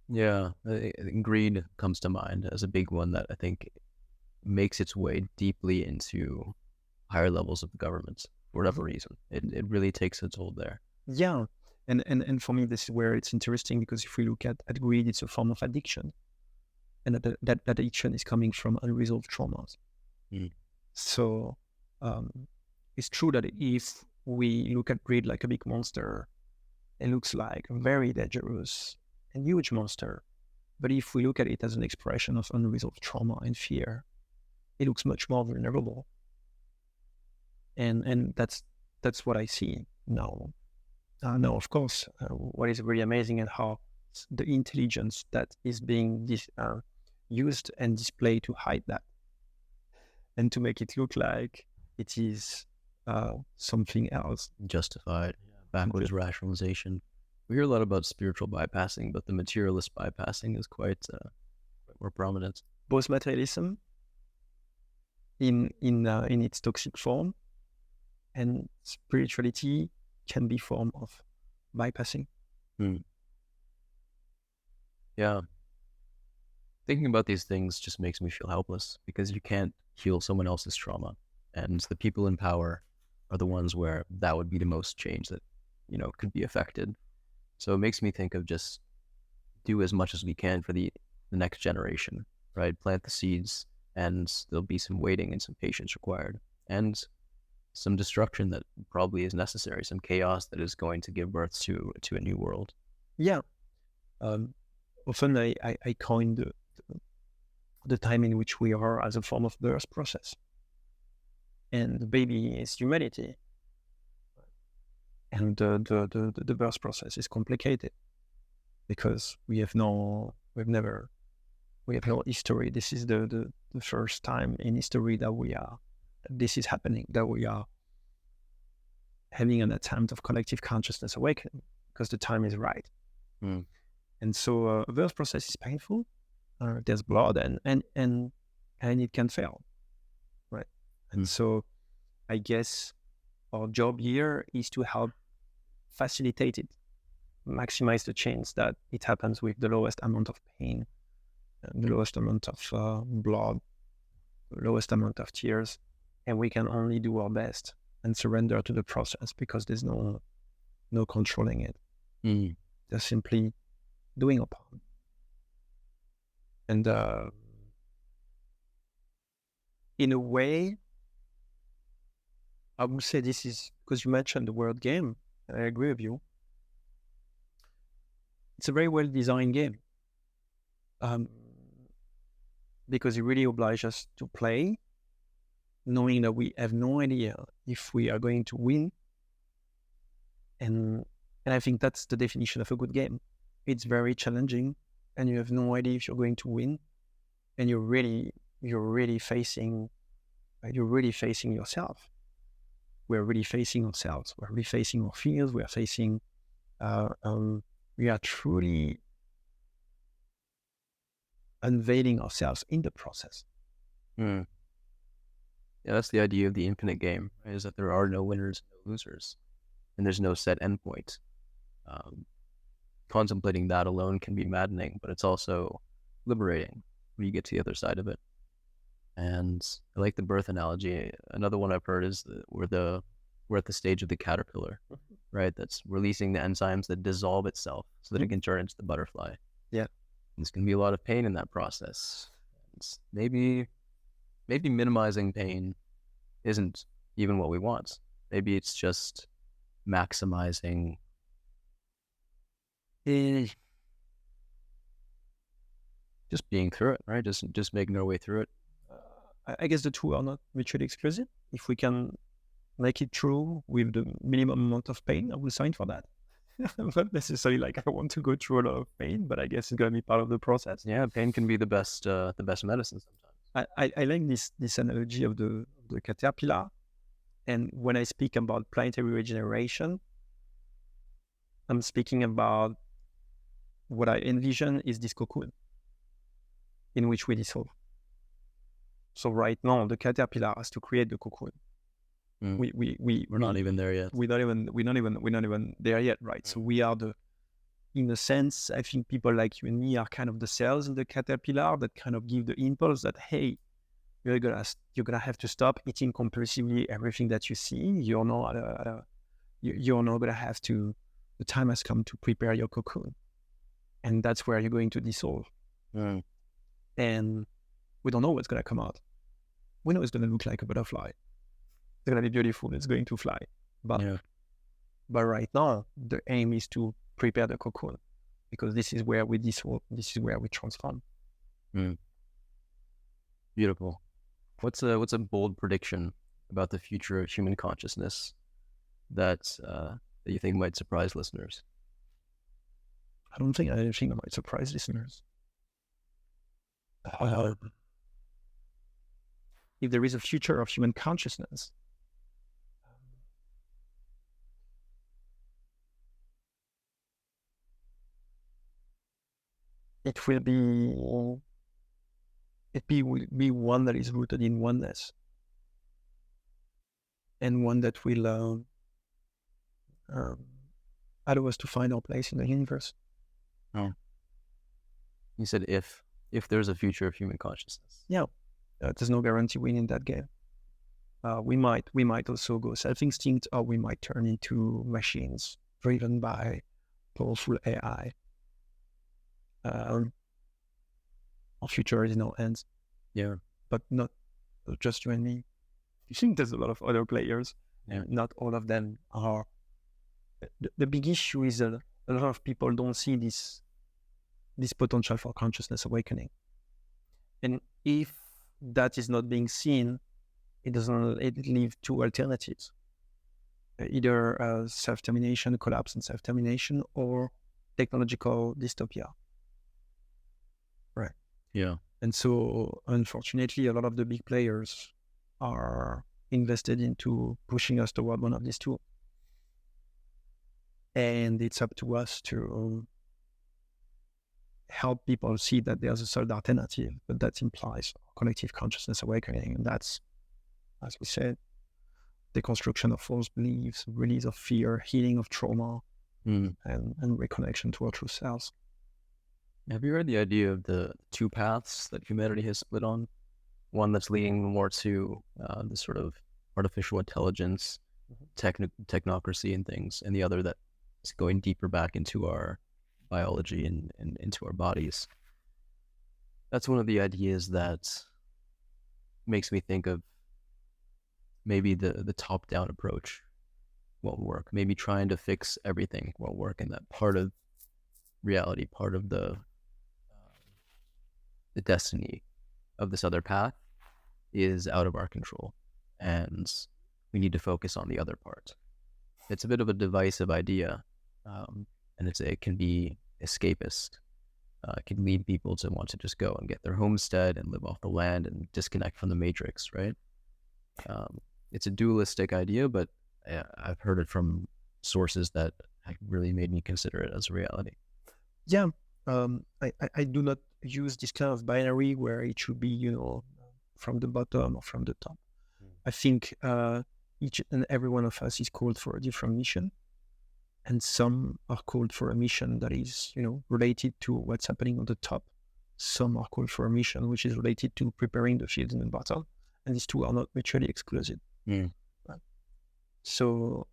Yeah, greed comes to mind as a big one that I think makes its way deeply into higher levels of the government for whatever reason. It really takes a toll there. Yeah. And for me, this is where it's interesting, because if we look at greed, it's a form of addiction. And that addiction is coming from unresolved traumas. So it's true that if we look at greed like a big monster, it looks like a very dangerous and huge monster. But if we look at it as an expression of unresolved trauma and fear, it looks much more vulnerable. And that's what I see now. Now, of course, what is really amazing and how the intelligence that is being used and displayed to hide that and to make it look like it is something else. Justified, backwards rationalization. We hear a lot about spiritual bypassing, but the materialist bypassing is quite more prominent. Both materialism in its toxic form and spirituality can be form of bypassing. Yeah. Thinking about these things just makes me feel helpless, because you can't heal someone else's trauma. And the people in power are the ones where that would be the most change that, could be affected. So it makes me think of just do as much as we can for the next generation, right? Plant the seeds, and there'll be some waiting and some patience required, and some destruction that probably is necessary, some chaos that is going to give birth to a new world. Yeah. Often I coined the time in which we are as a form of birth process. And the baby is humanity. And the birth process is complicated because we have no history. This is the first time in history that this is happening, that we are having an attempt of collective consciousness awakening because the time is right. And so a birth process is painful. There's blood and it can fail, right? And so I guess our job here is to help facilitate it, maximize the chance that it happens with the lowest amount of pain, the lowest amount of blood, the lowest amount of tears, and we can only do our best and surrender to the process because there's no controlling it. There's simply doing our part. And in a way, I would say this is, because you mentioned the word game, I agree with you. It's a very well-designed game because it really obliges us to play, knowing that we have no idea if we are going to win. And I think that's the definition of a good game. It's very challenging, and you have no idea if you're going to win, and you're really you're really facing yourself. We're really facing ourselves. We're really facing our fears. We are truly unveiling ourselves in the process. Yeah, that's the idea of the infinite game, right? Is that there are no winners, no losers, and there's no set endpoint. Contemplating that alone can be maddening, but it's also liberating when you get to the other side of it. And I like the birth analogy. Another one I've heard is we're at the stage of the caterpillar, right? That's releasing the enzymes that dissolve itself so that it can turn into the butterfly. Yeah. There's going to be a lot of pain in that process. It's maybe minimizing pain isn't even what we want. Maybe it's just maximizing. Just being through it, right? Just making our way through it. I guess the two are not mutually exclusive. If we can make it true with the minimum amount of pain, I will sign for that. Not necessarily like I want to go through a lot of pain, but I guess it's going to be part of the process. Yeah, pain can be the best medicine sometimes. I like this analogy of the caterpillar. And when I speak about planetary regeneration, I'm speaking about what I envision is this cocoon in which we dissolve. So right now, the caterpillar has to create the cocoon. We're not even there yet. We're not even there yet, right? So we are in a sense, I think people like you and me are kind of the cells in the caterpillar that kind of give the impulse that, hey, you're gonna have to stop eating compulsively everything that you see. You're not gonna have to. The time has come to prepare your cocoon, and that's where you're going to dissolve. And we don't know what's gonna come out. We know it's gonna look like a butterfly. It's gonna be beautiful. It's going to fly. But right now, the aim is to prepare the cocoon, because this is where we dissolve. This is where we transform. Beautiful. What's a bold prediction about the future of human consciousness that you think might surprise listeners? I don't think anything that might surprise listeners. If there is a future of human consciousness, it will be one that is rooted in oneness, and one that will allow us to find our place in the universe. Oh, you said if there's a future of human consciousness. Yeah, there's no guarantee winning that game. We might also go self-instinct, or we might turn into machines driven by powerful AI. Our future is in our hands. Yeah, but not just you and me. I think there's a lot of other players. Yeah. Not all of them are. The big issue is that a lot of people don't see this potential for consciousness awakening. And if that is not being seen, it leaves two alternatives. Either self-termination, collapse and self-termination, or technological dystopia. Right. Yeah. And so, unfortunately, a lot of the big players are invested into pushing us toward one of these two. And it's up to us to help people see that there's a third alternative, but that implies collective consciousness awakening. And that's, as we said, deconstruction of false beliefs, release of fear, healing of trauma, and reconnection to our true selves. Have you heard the idea of the two paths that humanity has split on? One that's leading more to the sort of artificial intelligence, technocracy and things, and the other that is going deeper back into our biology and into our bodies. That's one of the ideas that makes me think of maybe the top-down approach won't work. Maybe trying to fix everything won't work, and that part of reality, part of the destiny of this other path is out of our control, and we need to focus on the other part. It's a bit of a divisive idea, and it can be escapist. can lead people to want to just go and get their homestead and live off the land and disconnect from the matrix, right? It's a dualistic idea, but I've heard it from sources that really made me consider it as a reality. Yeah, I do not use this kind of binary where it should be, from the bottom or from the top. I think each and every one of us is called for a different mission, and some are called for a mission that is, related to what's happening on the top. Some are called for a mission which is related to preparing the fields in the bottom, and these two are not mutually exclusive. Right? So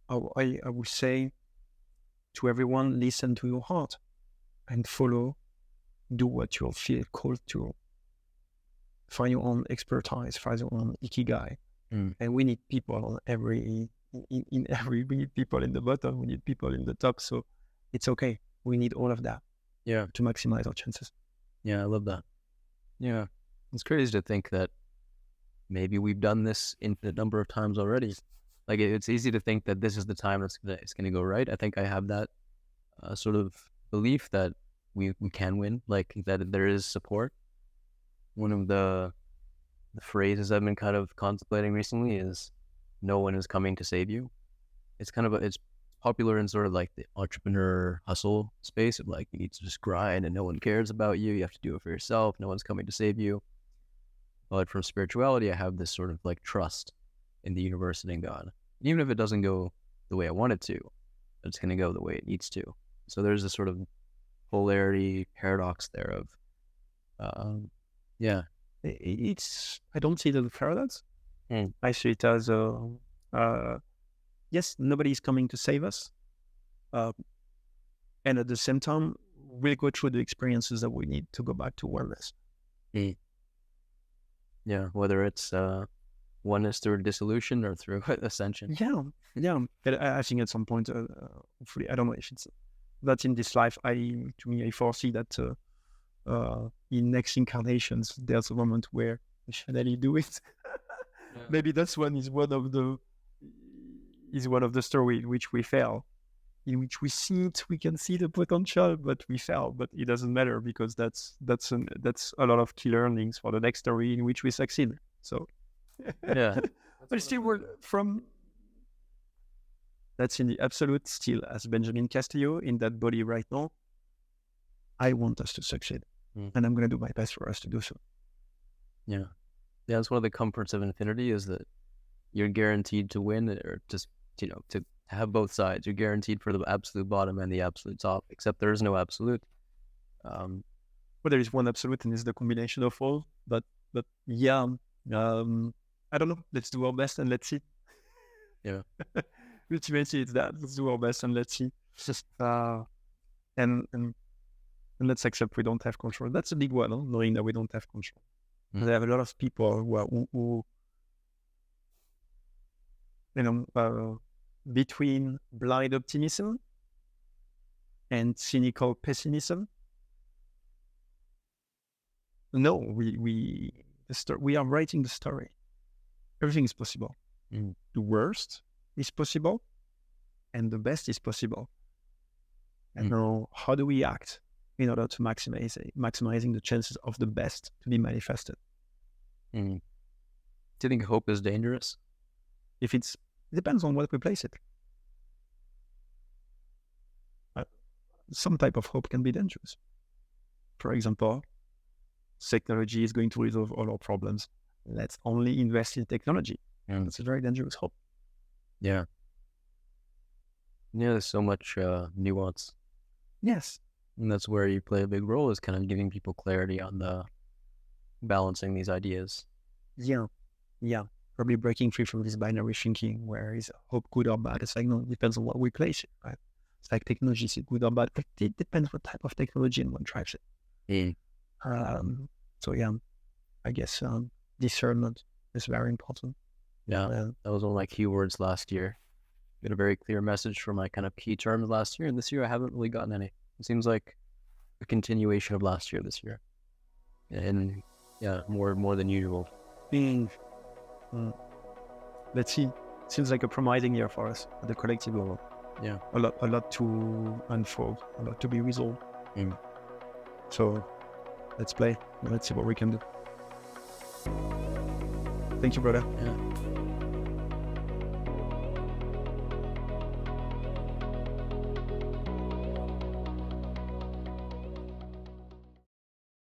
I would say to everyone, listen to your heart and follow, do what you'll feel called to. Find your own expertise, find your own ikigai. And we need people on we need people in the bottom, we need people in the top. So it's okay. We need all of that. Yeah. To maximize our chances. Yeah, I love that. Yeah. It's crazy to think that maybe we've done this infinite number of times already. Like it's easy to think that this is the time it's going to go right. I think I have that sort of belief that we can win, like that there is support. One of the phrases I've been kind of contemplating recently is "no one is coming to save you." It's kind of it's popular in sort of like the entrepreneur hustle space of like you need to just grind and no one cares about you. You have to do it for yourself. No one's coming to save you. But from spirituality, I have this sort of like trust in the universe and in God. Even if it doesn't go the way I want it to, it's going to go the way it needs to. So there's a sort of polarity paradox there of, yeah. I don't see it as a paradox. I see it as yes, nobody is coming to save us. And at the same time, we'll go through the experiences that we need to go back to oneness. Yeah, whether it's oneness through dissolution or through ascension. Yeah. But I think at some point, hopefully, I don't know if it's that in this life. I foresee that in next incarnations, there's a moment where we finally do it. Maybe that's one is one of the story in which we fail, in which we can see the potential, but we fail. But it doesn't matter because that's a lot of key learnings for the next story in which we succeed. So yeah, but still that's in the absolute still as Benjamin Castillo in that body right now. I want us to succeed, and I'm going to do my best for us to do so. Yeah, that's one of the comforts of infinity is that you're guaranteed to win, or just to have both sides. You're guaranteed for the absolute bottom and the absolute top, except there is no absolute. Well, there is one absolute, and it's the combination of all. But yeah, I don't know. Let's do our best and let's see. Yeah. Ultimately, it's that. Let's do our best and let's see. And let's accept we don't have control. That's a big one, knowing that we don't have control. There are a lot of people who between blind optimism and cynical pessimism. No, we are writing the story. Everything is possible. The worst is possible, and the best is possible. And now, how do we act in order to maximizing the chances of the best to be manifested? Do you think hope is dangerous? It depends on what we place it. Some type of hope can be dangerous. For example, technology is going to resolve all our problems. Let's only invest in technology. And that's a very dangerous hope. Yeah. Yeah, there's so much nuance. Yes. And that's where you play a big role, is kind of giving people clarity on the balancing these ideas. Yeah. Probably breaking free from this binary thinking where is hope good or bad. It's like, no, it depends on what we place it, right? It's like technology is good or bad, but it depends what type of technology and what drives it. So yeah, I guess discernment is very important. Yeah, that was one of my keywords last year. I got a very clear message for my kind of key terms last year, and this year I haven't really gotten any. It seems like a continuation of last year this year. And yeah, more than usual. Let's see. Seems like a promising year for us at the collective level. Yeah. A lot to unfold, a lot to be resolved. So let's play. Let's see what we can do. Thank you, brother. Yeah.